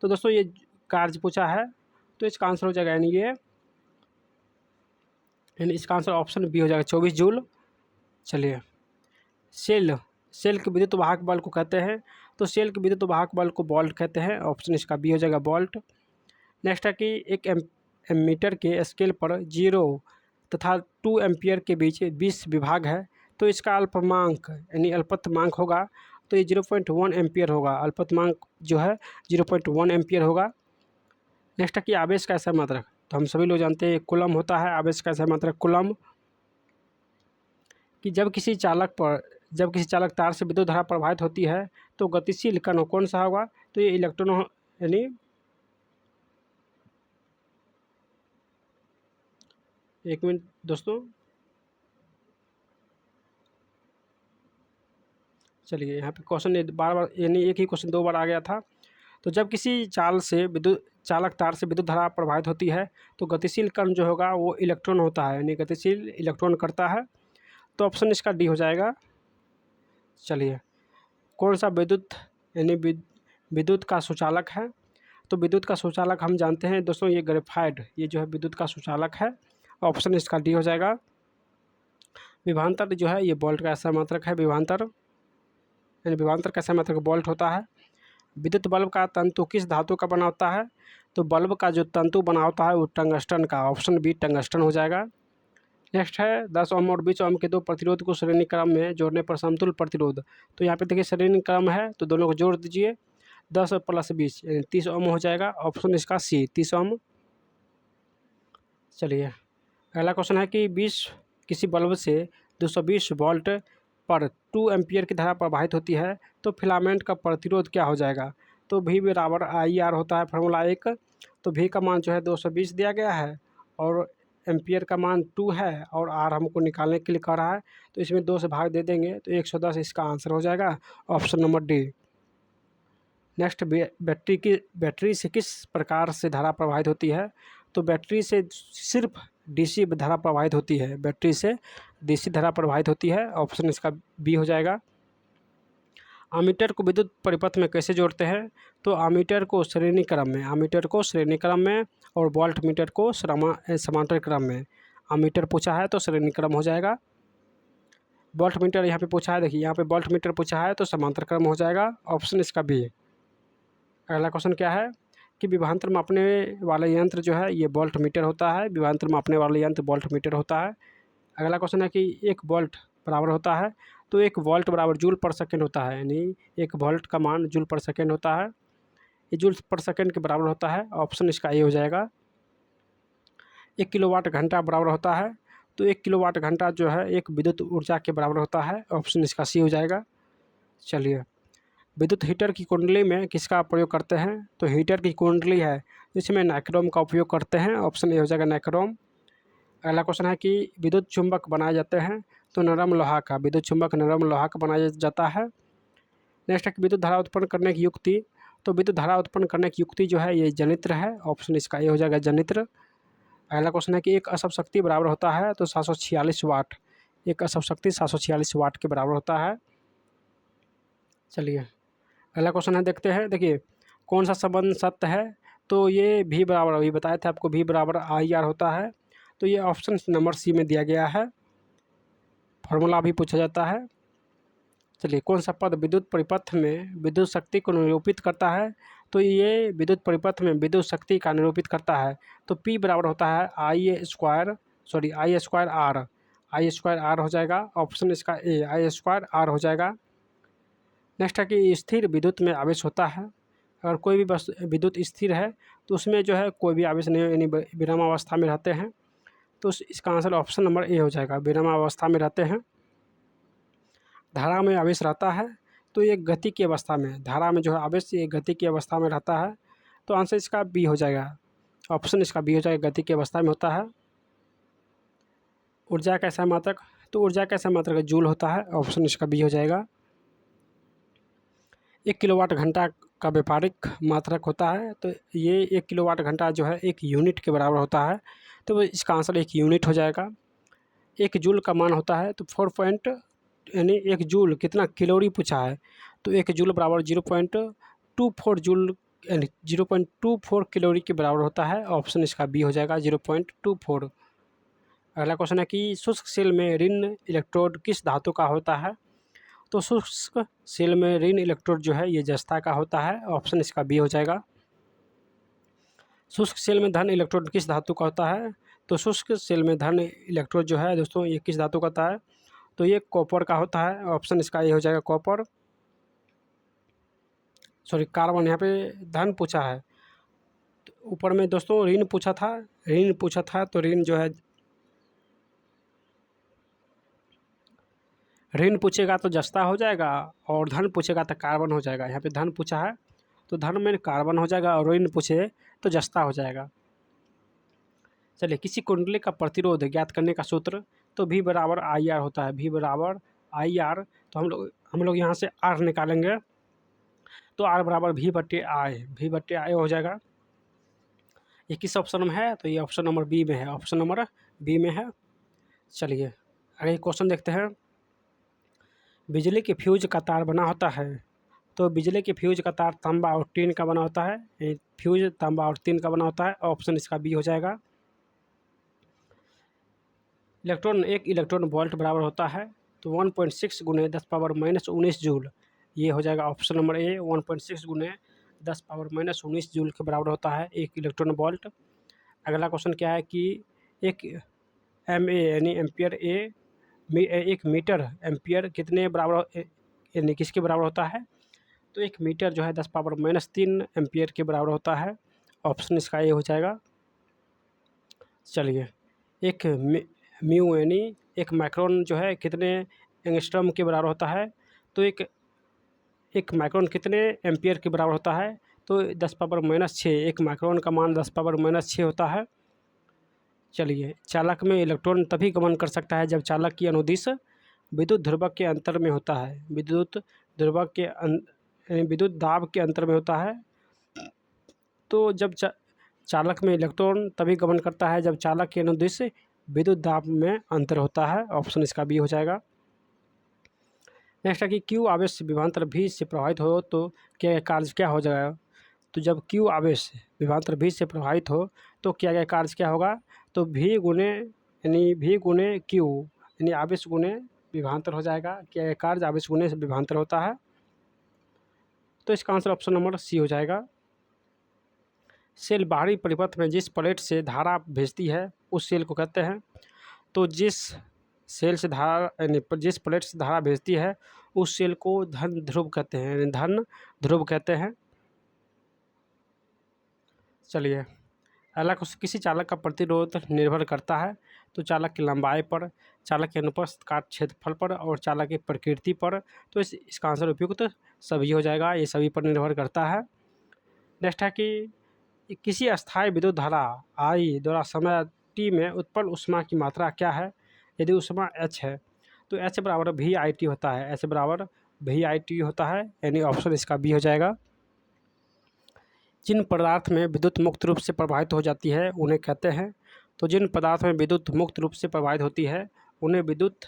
Speaker 1: तो दोस्तों ये कार्य पूछा है, तो इसका आंसर हो जाएगा यानी इसका आंसर ऑप्शन बी हो जाएगा, 24 जूल। चलिए सेल के विद्युत वाहक बल को कहते हैं, तो सेल के विद्युत वाहक बल को वोल्ट कहते हैं, ऑप्शन इसका बी हो जाएगा, वोल्ट। नेक्स्ट है कि एक एमीटर के स्केल पर 0 तथा 2 एम्पियर के बीच 20 विभाग है, तो इसका अल्पमांक यानी अल्पतमांक होगा, तो ये 0.1 एम्पियर होगा, अल्पतमांक जो है 0.1 एम्पियर होगा। नेक्स्ट है कि आवेश का SI मात्रक, तो हम सभी लोग जानते हैं कूलम होता है आवेश का SI मात्रक, कूलम। कि जब किसी चालक तार से विद्युत धारा प्रवाहित होती है तो गतिशील कण कौन सा होगा, तो ये इलेक्ट्रॉन यानी एक मिनट दोस्तों, चलिए यहाँ पे क्वेश्चन बार बार यानी एक ही क्वेश्चन 2 बार आ गया था। तो जब किसी चालक तार से विद्युत धारा प्रवाहित होती है तो गतिशील कण जो होगा वो इलेक्ट्रॉन होता है, यानी गतिशील इलेक्ट्रॉन करता है, तो ऑप्शन इसका डी हो जाएगा। चलिए कौन सा विद्युत यानी विद्युत का सुचालक है, तो विद्युत का सुचालक हम जानते हैं दोस्तों ये ग्रेफाइट, ये जो है विद्युत का सुचालक है, ऑप्शन इसका डी हो जाएगा। विभवांतर जो है ये वोल्ट का SI मात्रक है, विभवांतर यानी विभवांतर का SI मात्रक वोल्ट होता है। विद्युत बल्ब का तंतु किस धातु का बना होता है, तो बल्ब का जो तंतु बना होता है वो टंगस्टन का, ऑप्शन बी टंगस्टन हो जाएगा। नेक्स्ट है 10 ओम और 20 ओम के दो प्रतिरोध को श्रेणी क्रम में जोड़ने पर समतुल्य प्रतिरोध, तो यहाँ पे देखिए श्रेणी क्रम है तो दोनों को जोड़ दीजिए, 10 + 20 यानी 30 ओम हो जाएगा, ऑप्शन इसका सी 30 ओम। चलिए अगला क्वेश्चन है कि किसी बल्ब से 220 वोल्ट पर 2 एम्पियर की धारा प्रवाहित होती है तो फिलामेंट का प्रतिरोध क्या हो जाएगा, तो V बराबर IR होता है फार्मूला 1, तो V का मान जो है 220 दिया गया है और एम्पियर का मान 2 है और R हमको निकालने के लिए कह रहा है, तो इसमें 2 से भाग दे देंगे तो 110 इसका आंसर हो जाएगा, option number D. Next battery से किस प्रकार से धारा प्रवाहित होती है, तो बैटरी से सिर्फ DC धारा प्रवाहित होती है, बैटरी से DC धारा प्रवाहित होती है, ऑप्शन इसका बी हो जाएगा। आमीटर को विद्युत परिपथ में कैसे जोड़ते हैं, तो आमीटर को श्रेणी क्रम में और वोल्ट मीटर को समांतर क्रम में। आमीटर पूछा है तो श्रेणी क्रम हो जाएगा, वोल्ट मीटर यहाँ पे पूछा है, देखिए यहाँ पे वोल्ट मीटर पूछा है तो समांतर क्रम हो जाएगा, ऑप्शन इसका बी। अगला क्वेश्चन क्या है कि विभवांतर मापने वाला यंत्र जो है ये वोल्ट मीटर होता है, विभवांतर मापने वाला यंत्र वोल्ट मीटर होता है। अगला क्वेश्चन है कि 1 वोल्ट बराबर होता है, तो 1 वोल्ट बराबर जूल पर सेकेंड होता है, यानी 1 वोल्ट का मान जूल पर सेकेंड होता है, ये जूल पर सेकेंड के बराबर होता है, ऑप्शन इसका ए हो जाएगा। 1 किलोवाट घंटा बराबर होता है, तो 1 किलोवाट घंटा जो है एक विद्युत ऊर्जा के बराबर होता है, ऑप्शन इसका सी हो जाएगा। चलिए विद्युत हीटर की कुंडली में किसका प्रयोग करते हैं, तो हीटर की कुंडली है जिसमें नाइक्रोम का उपयोग करते हैं, ऑप्शन ए हो जाएगा नाइक्रोम। अगला क्वेश्चन है कि विद्युत चुंबक बनाए जाते हैं, तो नरम लोहा का, विद्युत चुंबक नरम लोहा का बनाया जाता है। नेक्स्ट है कि विद्युत धारा उत्पन्न करने की युक्ति, तो विद्युत धारा उत्पन्न करने की युक्ति जो है ये जनित्र है, ऑप्शन इसका ए हो जाएगा जनित्र। पहला क्वेश्चन है कि एक असम शक्ति बराबर होता है तो 746 वाट। एक असम शक्ति 746 वाट के बराबर होता है। चलिए अगला क्वेश्चन है, देखते हैं। देखिए कौन सा संबंध सत्य है, तो ये भी बराबर, अभी बताए थे आपको, भी बराबर आई आर होता है। तो ये ऑप्शन नंबर सी में दिया गया है, फॉर्मूला भी पूछा जाता है। चलिए कौन सा पद विद्युत परिपथ में विद्युत शक्ति को निरूपित करता है, तो ये विद्युत परिपथ में विद्युत शक्ति का निरूपित करता है। तो P बराबर होता है I square R, I square R हो जाएगा। ऑप्शन इसका ए, आई स्क्वायर आर हो जाएगा। नेक्स्ट है कि स्थिर विद्युत में आवेश होता है। अगर कोई भी बस विद्युत स्थिर है तो उसमें जो है कोई भी आवेश नहीं, यानी विरामावस्था में रहते हैं। तो इसका आंसर ऑप्शन नंबर ए हो जाएगा, विरामावस्था में रहते हैं। धारा में आवेश रहता है तो ये गति की अवस्था में, धारा में जो है आवेश ये गति की अवस्था में रहता है। तो आंसर इसका बी हो जाएगा, ऑप्शन इसका बी हो जाएगा, गति की अवस्था में होता है। ऊर्जा कैसा मात्रक, तो ऊर्जा कैसा मात्रक जूल होता है। ऑप्शन इसका बी हो जाएगा। 1 किलोवाट घंटा का व्यापारिक मात्रक होता है। तो ये 1 किलोवाट घंटा जो है 1 यूनिट के बराबर होता है। तो इसका आंसर 1 यूनिट हो जाएगा। 1 जूल का मान होता है तो 4 यानी 1 जूल कितना कैलोरी पूछा है, तो 1 जूल बराबर 0.24 जूल, यानी 0.24 कैलोरी के बराबर होता है। ऑप्शन इसका बी हो जाएगा, 0.24। अगला क्वेश्चन है कि शुष्क सेल में ऋण इलेक्ट्रोड किस धातु का होता है, तो शुष्क सेल में ऋण इलेक्ट्रोड जो है ये जस्ता का होता है। ऑप्शन इसका बी हो जाएगा। शुष्क सेल में धन इलेक्ट्रोड किस धातु का होता है, तो शुष्क सेल में धन इलेक्ट्रोड जो है दोस्तों ये किस धातु का होता है, तो ये कॉपर का होता है। ऑप्शन इसका ये हो जाएगा, कॉपर, कार्बन। यहाँ पे धन पूछा है, तो ऊपर में दोस्तों ऋण पूछा था, तो ऋण जो है, ऋण पूछेगा तो जस्ता हो जाएगा और धन पूछेगा तो कार्बन हो जाएगा। यहाँ पे धन पूछा है तो धन में कार्बन हो जाएगा और ऋण पूछे तो जस्ता हो जाएगा। चलिए किसी कुंडली का प्रतिरोध ज्ञात करने का सूत्र, तो V बराबर आई आर होता है। V बराबर आई आर, तो हम लोग यहाँ से R निकालेंगे तो R बराबर V/I हो जाएगा। ये किस ऑप्शन में है, तो ये ऑप्शन नंबर बी में है, ऑप्शन नंबर बी में है। चलिए अगले क्वेश्चन देखते हैं। बिजली के फ्यूज का तार बना होता है, तो बिजली के फ्यूज का तार तांबा और टीन का बना होता है। फ्यूज तांबा और टीन का बना होता है। ऑप्शन इसका बी हो जाएगा। एक इलेक्ट्रॉन वोल्ट बराबर होता है, तो 1.6 गुने 10⁻−19 जूल, ये हो जाएगा ऑप्शन नंबर ए, 1.6 गुने 10⁻−19 जूल के बराबर होता है एक इलेक्ट्रॉन वोल्ट। अगला क्वेश्चन क्या है कि एक MA यानी एम्पियर एक मीटर एम्पियर कितने बराबर, यानी किसके बराबर होता है, तो 1 मीटर जो है 10⁻−3 एम्पियर के बराबर होता है। ऑप्शन इसका ये हो जाएगा। चलिए एक म्यू यानी 1 माइक्रोन जो है कितने एंगस्ट्रम के बराबर होता है, तो एक माइक्रोन कितने एम्पियर के बराबर होता है, तो 10⁻6, 1 माइक्रोन का मान 10⁻6 होता है। चलिए चालक में इलेक्ट्रॉन तभी गमन कर सकता है जब चालक की अनुदिश विद्युत ध्रुवक के अंतर में होता है, विद्युत दाब के अंतर में होता है। तो जब चालक में इलेक्ट्रॉन तभी गमन करता है जब चालक के अनुदिश विद्युत दाब में अंतर होता है। ऑप्शन इसका बी हो जाएगा। नेक्स्ट है कि क्यू आवेश विभवांतर भी से प्रभावित हो तो क्या कार्य क्या हो जाएगा, तो जब क्यू आवेश विभवांतर भी से प्रभावित हो तो क्या कार्य क्या होगा, तो V गुने क्यू यानी आवेश गुने विभवांतर हो जाएगा। क्या कार्य आवेश गुने से विभवांतर होता है, तो इसका आंसर ऑप्शन नंबर सी हो जाएगा। सेल बाहरी परिपथ में जिस प्लेट से धारा भेजती है उस सेल को कहते हैं, तो जिस सेल से धारा यानी जिस प्लेट से धारा भेजती है उस सेल को धन ध्रुव कहते हैं, यानी धन ध्रुव कहते हैं। चलिए अगला किसी चालक का प्रतिरोध निर्भर करता है, तो चालक की लंबाई पर, चालक के अनुप्रस्थ काट क्षेत्रफल पर और चालक की प्रकृति पर। तो इसका आंसर उपयुक्त सभी हो जाएगा, ये सभी पर निर्भर करता है। नेक्स्ट है कि किसी अस्थायी विद्युत धारा I द्वारा समय t में उत्पन्न ऊष्मा की मात्रा क्या है। यदि ऊष्मा H है तो H बराबर VIT होता है, H बराबर VIT होता है, यानी ऑप्शन इसका बी हो जाएगा। जिन पदार्थ में विद्युत मुक्त रूप से प्रवाहित हो जाती है उन्हें कहते हैं, तो जिन पदार्थों में विद्युत मुक्त रूप से प्रवाहित होती है उन्हें विद्युत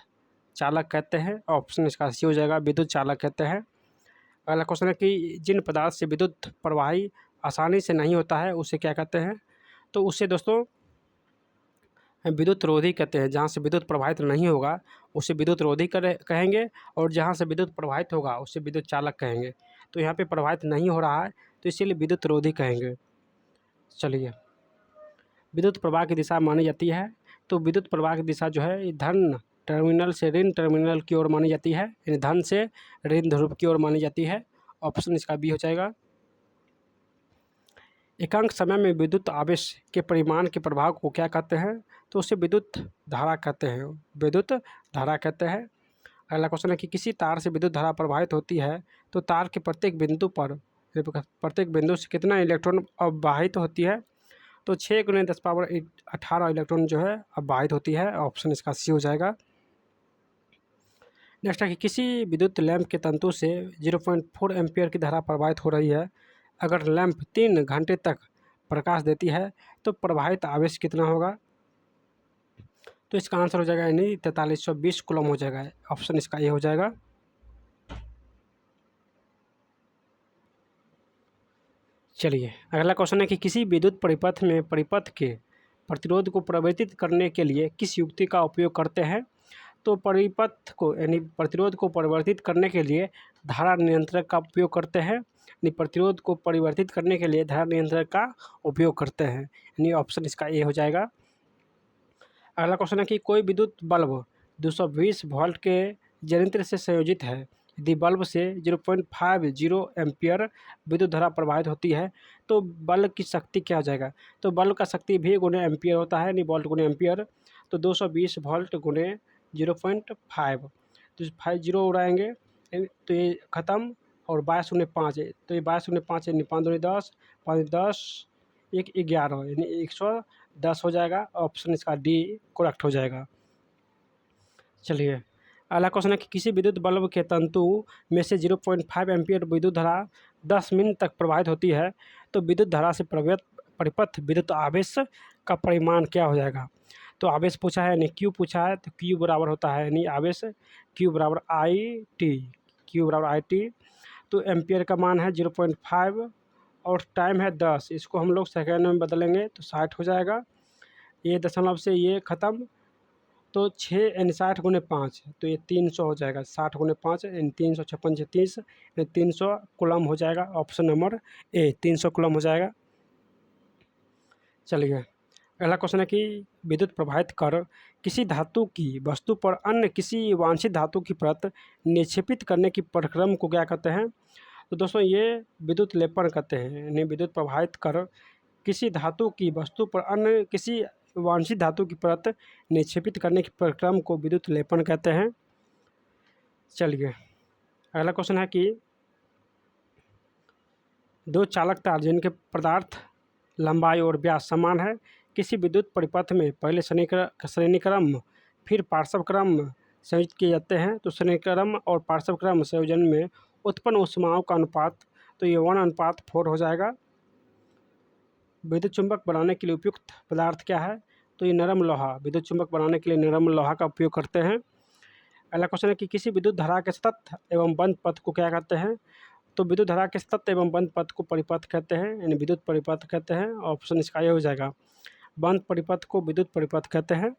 Speaker 1: चालक कहते हैं। ऑप्शन इसका सी हो जाएगा, विद्युत चालक कहते हैं। अगला क्वेश्चन है कि जिन पदार्थ से विद्युत प्रवाही आसानी से नहीं होता है उसे क्या कहते हैं? तो उसे दोस्तों विद्युत रोधी कहते हैं। जहाँ से विद्युत प्रवाहित नहीं होगा उसे विद्युत रोधी कहेंगे, और जहाँ से विद्युत प्रवाहित होगा उसे विद्युत चालक कहेंगे। तो यहाँ पे प्रवाहित नहीं हो रहा है तो इसीलिए विद्युत रोधी कहेंगे। चलिए, विद्युत प्रवाह की दिशा मानी जाती है। तो विद्युत प्रवाह की दिशा जो है धन टर्मिनल से ऋण टर्मिनल की ओर मानी जाती है, यानी धन से ऋण ध्रुव की ओर मानी जाती है। ऑप्शन इसका बी हो जाएगा। एकांक समय में विद्युत आवेश के परिमाण के प्रभाव को क्या कहते हैं? तो उसे विद्युत धारा कहते हैं, विद्युत धारा कहते हैं। अगला क्वेश्चन है कि किसी तार से विद्युत धारा प्रवाहित होती है तो तार के प्रत्येक बिंदु से कितना इलेक्ट्रॉन अववाहित होती है? तो 6 × 10⁻18 इलेक्ट्रॉन जो है अववाहित होती है। ऑप्शन इसका सी हो जाएगा। नेक्स्ट है कि किसी विद्युत लैंप के तंतु से 0.4 एम्पियर की धारा प्रवाहित हो रही है। अगर लैंप 3 घंटे तक प्रकाश देती है तो प्रवाहित आवेश कितना होगा? तो इसका आंसर हो जाएगा यानी 4320 कूलम हो जाएगा। ऑप्शन इसका ए हो जाएगा। चलिए, अगला क्वेश्चन है कि किसी विद्युत परिपथ में परिपथ के प्रतिरोध को परिवर्तित करने के लिए किस युक्ति का उपयोग करते हैं? तो परिपथ को यानी प्रतिरोध को परिवर्तित करने के लिए धारा नियंत्रक का उपयोग करते हैं, यानी प्रतिरोध को परिवर्तित करने के लिए धारा नियंत्रक का उपयोग करते हैं, यानी ऑप्शन इसका ए हो जाएगा। अगला क्वेश्चन है कि कोई विद्युत बल्ब 220 वोल्ट के जनरेटर से संयोजित है। यदि बल्ब से 0.50 एम्पियर विद्युत धारा प्रवाहित होती है तो बल्ब की शक्ति क्या हो जाएगा? तो बल्ब का शक्ति भी गुणे एम्पियर होता है, यानी वोल्ट गुणे एम्पियर। तो 220 वोल्ट गुणे 0.5, तो 5 जीरो उड़ाएंगे तो ये ख़त्म, और 22 × 5 है तो ये 22 × 5 यानी 5 दूनी 10, 5 10 1 11 यानी 110 हो जाएगा। ऑप्शन इसका डी करेक्ट हो जाएगा। चलिए, अगला क्वेश्चन है कि किसी विद्युत बल्ब के तंतु में से 0.5 एम्पियर विद्युत धारा 10 मिनट तक प्रवाहित होती है तो विद्युत धारा से परिपथ विद्युत आवेश का परिमाण क्या हो जाएगा? तो आवेश पूछा है, यानी क्यू पूछा है, तो क्यू बराबर होता है यानी आवेश क्यू बराबर आई टी। तो एम्पियर का मान है 0.5 और टाइम है 10, इसको हम लोग सेकेंड में बदलेंगे तो 60 हो जाएगा। ये दशमलव से ये ख़त्म, तो 6 यानी 60 × 5 तो ये 300 हो जाएगा। 60 × 5 यानी 300, 56 30 यानी 300 कूलम हो जाएगा। ऑप्शन नंबर ए 300 कूलम हो जाएगा। चलिए, अगला क्वेश्चन है कि विद्युत प्रवाहित कर किसी धातु की वस्तु पर अन्य किसी वांछित धातु की परत निक्षेपित करने की प्रक्रम को क्या कहते हैं? तो दोस्तों ये विद्युत लेपन कहते हैं, यानी विद्युत प्रवाहित कर किसी धातु की वस्तु पर अन्य किसी वांछित धातु की परत निक्षेपित करने की प्रक्रम को विद्युत लेपन कहते हैं। चलिए, अगला क्वेश्चन है कि दो चालक तार जिनके पदार्थ लंबाई और व्यास समान है किसी विद्युत परिपथ में पहले श्रेणी क्रम फिर पार्श्व क्रम संयोजित किए जाते हैं। तो श्रेणी क्रम और पार्श्व क्रम संयोजन में उत्पन्न ऊष्माओं का अनुपात तो ये 1:4 हो जाएगा। विद्युत चुंबक बनाने के लिए उपयुक्त पदार्थ क्या है? तो ये नरम लोहा, विद्युत चुंबक बनाने के लिए नरम लोहा का उपयोग करते हैं। अगला क्वेश्चन है कि किसी विद्युत धारा के सतत एवं बंद पथ को क्या कहते हैं? तो विद्युत धारा के सतत एवं बंद पथ को परिपथ कहते हैं, यानी विद्युत परिपथ कहते हैं। ऑप्शन इसका ये हो जाएगा, बंद परिपथ को विद्युत परिपथ कहते हैं।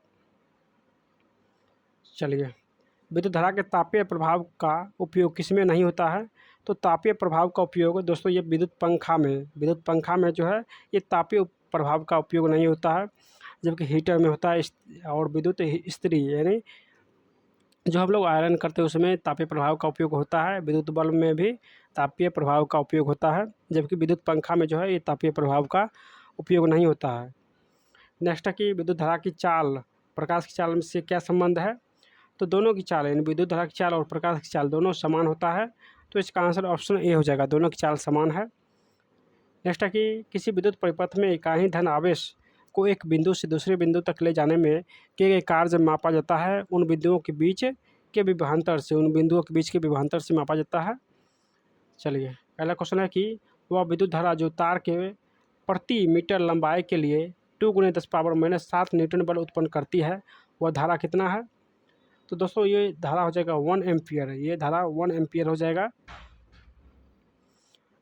Speaker 1: चलिए, विद्युत धारा के तापीय प्रभाव का उपयोग किसमें नहीं होता है? तो तापीय प्रभाव का उपयोग दोस्तों ये विद्युत पंखा में जो है ये तापीय प्रभाव का उपयोग नहीं होता है, जबकि हीटर में होता है। और विद्युत इस्त्री यानी जो हम लोग आयरन करते हैं उसमें तापीय प्रभाव का उपयोग होता है। विद्युत बल्ब में भी तापीय प्रभाव का उपयोग होता है, जबकि विद्युत पंखा में जो है ये तापीय प्रभाव का उपयोग नहीं होता है। नेक्स्ट है कि विद्युत धारा की चाल प्रकाश की चाल से क्या संबंध है? तो दोनों की चाल यानी विद्युत धारा की चाल और प्रकाश की चाल दोनों समान होता है। तो इसका आंसर ऑप्शन ए हो जाएगा, दोनों की चाल समान है। नेक्स्ट है कि किसी विद्युत परिपथ में इकाई धन आवेश को एक बिंदु से दूसरे बिंदु तक ले जाने में किए गए कार्य मापा जाता है उन बिंदुओं के बीच के विभवांतर से मापा जाता है। चलिए, पहला क्वेश्चन है कि वह विद्युत धारा जो तार के प्रति मीटर लंबाई के लिए 2 × 10⁻⁻7 न्यूटन बल उत्पन्न करती है, वह धारा कितना है? तो दोस्तों ये धारा हो जाएगा 1 एम्पियर, ये धारा 1 एम्पियर हो जाएगा।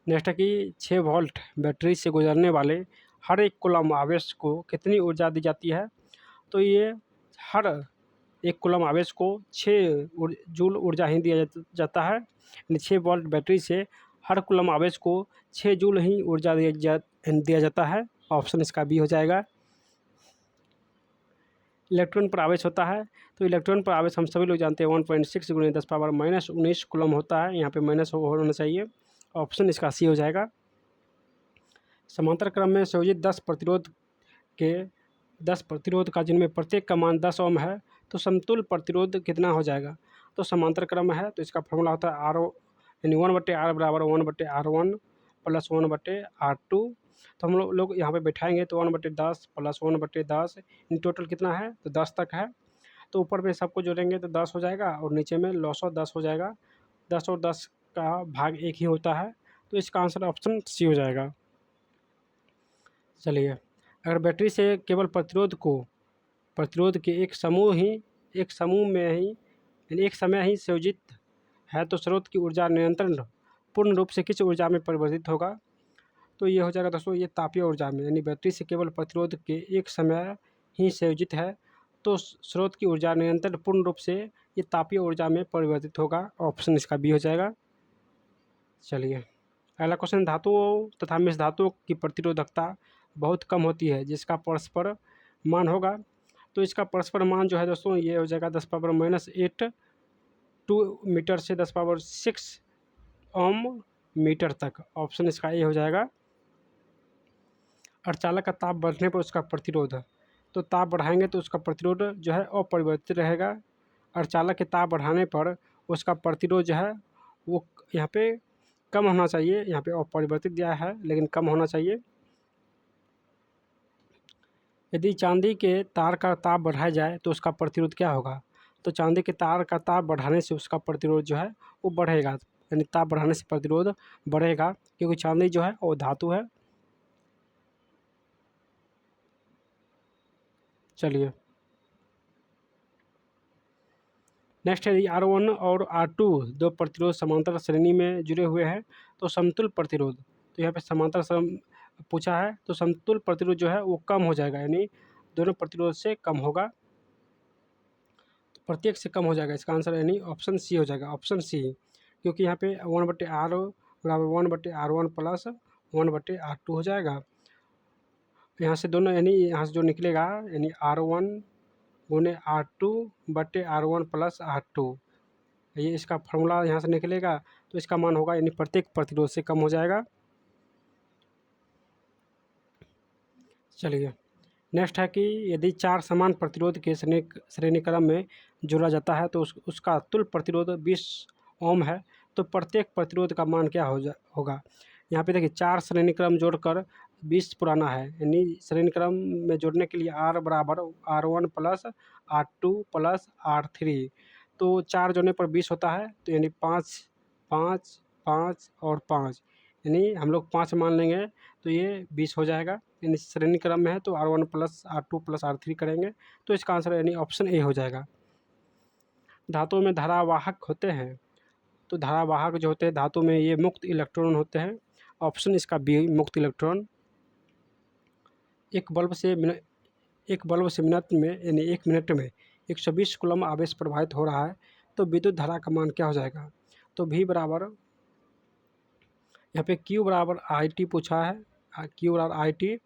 Speaker 1: नेक्स्ट है कि 6 वोल्ट बैटरी से गुजरने वाले हर एक कूलम आवेश को कितनी ऊर्जा दी जाती है? तो ये हर एक कूलम आवेश को 6 जूल ऊर्जा ही दिया जाता है, यानी 6 वोल्ट बैटरी से हर कूलम आवेश को 6 जूल ही ऊर्जा दिया जाता है। ऑप्शन इसका बी हो जाएगा। इलेक्ट्रॉन पर आवेश होता है, तो इलेक्ट्रॉन पर आवेश हम सभी लोग जानते हैं 1.6 × 10⁻−19 कूलम होता है, यहाँ पे माइनस होना चाहिए। ऑप्शन इसका सी हो जाएगा। समांतर क्रम में संयोजित 10 प्रतिरोध का जिनमें प्रत्येक का मान 10 ओम है, तो समतुल्य प्रतिरोध कितना हो जाएगा? तो समांतर क्रम है तो इसका फॉर्मूला होता है आर यानी 1/r बराबर 1/r1 प्लस 1/r2। तो हम लोग यहाँ पे बैठाएंगे तो 1/10 प्लस 1/10 इन टोटल कितना है? तो 10 तक है। तो ऊपर में सबको जोड़ेंगे तो 10 हो जाएगा और नीचे में लॉसो 10 हो जाएगा। 10 और 10 का भाग 1 ही होता है, तो इसका आंसर ऑप्शन सी हो जाएगा। चलिए, अगर बैटरी से केवल प्रतिरोध के एक समूह में ही यानी एक समय ही संयोजित है, तो स्रोत की ऊर्जा नियंत्रण पूर्ण रूप से किस ऊर्जा में परिवर्तित होगा? तो ये हो जाएगा दोस्तों ये तापीय ऊर्जा में, यानी बैटरी से केवल प्रतिरोध के एक समय ही संयोजित है, तो स्रोत की ऊर्जा नियंत्रण पूर्ण रूप से ये तापीय ऊर्जा में परिवर्तित होगा। ऑप्शन इसका बी हो जाएगा। चलिए, अगला क्वेश्चन, धातुओं तथा मिश्र धातुओं की प्रतिरोधकता बहुत कम होती है, जिसका परस्पर मान होगा। तो इसका परस्पर मान जो है दोस्तों ये हो जाएगा 10⁻−8 2 मीटर से 10⁻6 ओम मीटर तक। ऑप्शन इसका ए हो जाएगा। अर्धचालक का ताप बढ़ने पर उसका प्रतिरोध, तो ताप बढ़ाएंगे तो उसका प्रतिरोध जो है अपरिवर्तित रहेगा। अर्धचालक के ताप बढ़ाने पर उसका प्रतिरोध जो है वो यहाँ पे कम होना चाहिए, यहाँ पे अपरिवर्तित दिया है लेकिन कम होना चाहिए। यदि चांदी के तार का ताप बढ़ाया जाए तो उसका प्रतिरोध क्या होगा? तो चांदी के तार का ताप बढ़ाने से उसका प्रतिरोध जो है वो बढ़ेगा, यानी ताप बढ़ाने से प्रतिरोध बढ़ेगा, क्योंकि चांदी जो है वो धातु है। चलिए, नेक्स्ट है R1 और R2 दो प्रतिरोध समांतर श्रेणी में जुड़े हुए हैं, तो समतुल्य प्रतिरोध, तो यहाँ पे समांतर पूछा है, तो समतुल्य प्रतिरोध जो है वो कम हो जाएगा, यानी दोनों प्रतिरोध से कम होगा, तो प्रत्येक से कम हो जाएगा। इसका आंसर यानी ऑप्शन सी हो जाएगा, ऑप्शन सी, क्योंकि यहाँ पे 1/r बराबर 1/r1 प्लस 1/r2 हो जाएगा। यहाँ से दोनों यानी यहाँ से जो निकलेगा यानी R1 गुने R2/R1 प्लस R2, ये इसका फॉर्मूला यहाँ से निकलेगा, तो इसका मान होगा यानी प्रत्येक प्रतिरोध से कम हो जाएगा। चलिए, नेक्स्ट है कि यदि 4 समान प्रतिरोध के श्रेणी क्रम में जोड़ा जाता है तो उसका तुल्य प्रतिरोध 20 ओम है, तो प्रत्येक प्रतिरोध का मान क्या होगा? यहाँ पे देखिए 4 श्रेणी क्रम जोड़कर 20 पुराना है, यानी श्रेणी क्रम में जोड़ने के लिए R बराबर R1 plus R2 plus R3, तो 4 जोड़ने पर 20 होता है, तो यानी 5 5 5 और 5, यानी हम लोग 5 मान लेंगे तो ये 20 हो जाएगा। यानी श्रेणी क्रम में है तो R1 plus R2 plus R3 करेंगे, तो इसका आंसर यानी ऑप्शन ए हो जाएगा। धातुओं में धारावाहक होते हैं, तो धारावाहक जो होते हैं धातु में ये मुक्त इलेक्ट्रॉन होते हैं। ऑप्शन इसका बी, मुक्त इलेक्ट्रॉन। एक बल्ब से मिनट में यानी 1 मिनट में 120 कूलम आवेश प्रवाहित हो रहा है, तो विद्युत धारा का मान क्या हो जाएगा? तो V बराबर यहाँ पे Q बराबर IT पूछा है, Q बराबर IT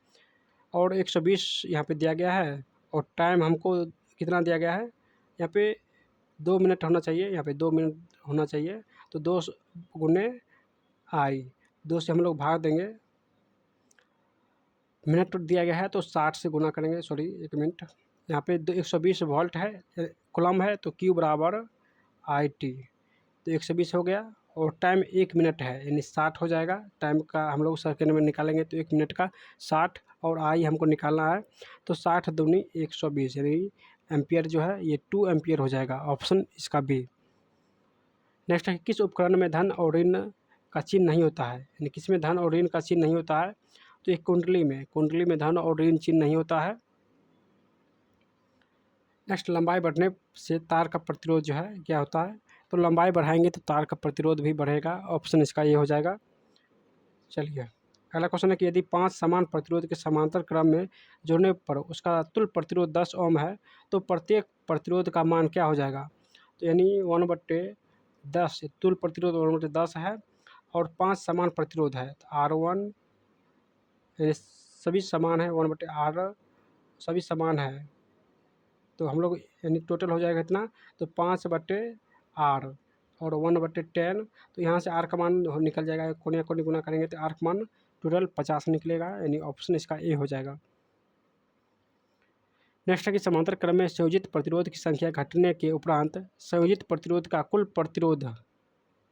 Speaker 1: और 120 यहाँ पे दिया गया है, और टाइम हमको कितना दिया गया है? यहाँ पे 2 मिनट होना चाहिए, यहाँ पे 2 मिनट होना चाहिए, तो 2 गुने I, 2 से हम लोग भाग देंगे, मिनट दिया गया है तो 60 से गुना करेंगे, सॉरी 1 मिनट, यहाँ पे 120 वोल्ट है कूलम है, तो Q बराबर IT, तो 120 हो गया, और टाइम 1 मिनट है यानी 60 हो जाएगा। टाइम का हम लोग सेकेंड में निकालेंगे तो 1 मिनट का 60, और आई हमको निकालना है, तो 60 दूनी 120 यानी एम्पियर जो है ये 2 एम्पियर हो जाएगा। ऑप्शन इसका बी। नेक्स्ट है किस उपकरण में धन और ऋण का चिन्ह नहीं होता है, यानी किस में धन और ऋण का चिन्ह नहीं होता है? तो एक कुंडली में धन और ऋण चिन्ह नहीं होता है। नेक्स्ट, लंबाई बढ़ने से तार का प्रतिरोध जो है क्या होता है, तो लंबाई बढ़ाएंगे तो तार का प्रतिरोध भी बढ़ेगा। ऑप्शन इसका ये हो जाएगा। चलिए अगला क्वेश्चन है कि यदि 5 समान प्रतिरोध के समांतर क्रम में जोड़ने पर उसका तुल्य प्रतिरोध 10 ओम है तो प्रत्येक प्रतिरोध का मान क्या हो जाएगा, तो यानी 1/10 तुल्य प्रतिरोध 1/10 है और 5 समान प्रतिरोध है तो R1 सभी समान है, 1/R सभी समान है, तो हम लोग यानी टोटल हो जाएगा इतना, तो 5/R और 1/10, तो यहाँ से R का मान निकल जाएगा, कोने कोने गुना करेंगे तो R का मान टोटल 50 निकलेगा, यानी ऑप्शन इसका ए हो जाएगा। नेक्स्ट है कि समांतर क्रम में संयोजित प्रतिरोध की संख्या घटने के उपरांत संयोजित प्रतिरोध का कुल प्रतिरोध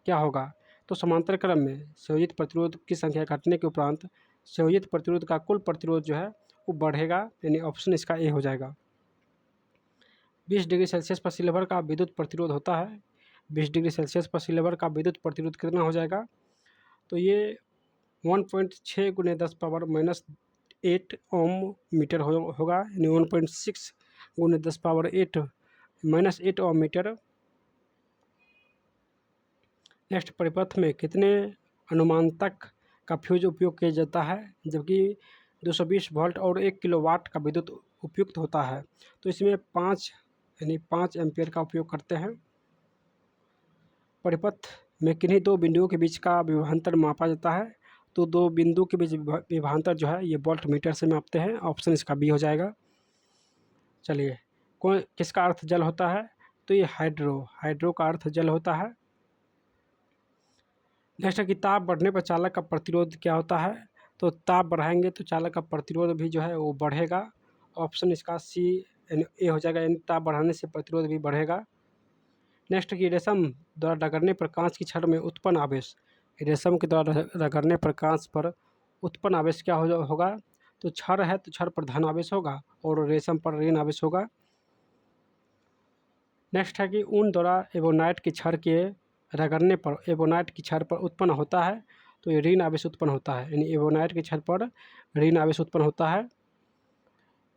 Speaker 1: क्या होगा, तो समांतर क्रम में संयोजित प्रतिरोध की संख्या घटने के उपरांत संयोजित प्रतिरोध का कुल प्रतिरोध जो है वो बढ़ेगा, यानी ऑप्शन इसका ए हो जाएगा। 20 डिग्री सेल्सियस पर सिल्वर का विद्युत प्रतिरोध होता है। 20 डिग्री सेल्सियस पर सिल्वर का विद्युत प्रतिरोध कितना हो जाएगा, तो ये 1.6 × 10⁻⁻8 ओम मीटर होगा, यानी 1.6 × 10⁻8 ओम मीटर। नेक्स्ट, परिपथ में कितने अनुमानतक का फ्यूज उपयोग किया जाता है जबकि 220 वोल्ट और 1 किलोवाट का विद्युत उपयुक्त होता है, तो इसमें 5 एम्पियर का उपयोग करते हैं। परिपथ में किन्हीं दो बिंदुओं के बीच का विभवांतर मापा जाता है, तो दो बिंदु के बीच विभवांतर जो है ये वोल्ट मीटर से मापते हैं, ऑप्शन इसका बी हो जाएगा। चलिए किसका अर्थ जल होता है, तो ये हाइड्रो का अर्थ जल होता है। नेक्स्ट है कि ताप बढ़ने पर चालक का प्रतिरोध क्या होता है, तो ताप बढ़ाएंगे तो चालक का प्रतिरोध भी जो है वो बढ़ेगा, ऑप्शन इसका सी ए हो जाएगा, यानी ताप बढ़ाने से प्रतिरोध भी बढ़ेगा। नेक्स्ट कि रेशम द्वारा रगड़ने पर कांच की छड़ में उत्पन्न आवेश, रेशम के द्वारा रगड़ने पर कांच पर उत्पन्न आवेश क्या होगा, तो छड़ है तो छड़ पर धन आवेश होगा और रेशम पर ऋण आवेश होगा। नेक्स्ट है कि ऊन द्वारा एबोनाइट की छड़ के रगड़ने पर एबोनाइट की छड़ पर उत्पन्न होता है, तो ये ऋण आवेश उत्पन्न होता है, यानी एबोनाइट की छड़ पर ऋण आवेश उत्पन्न होता है।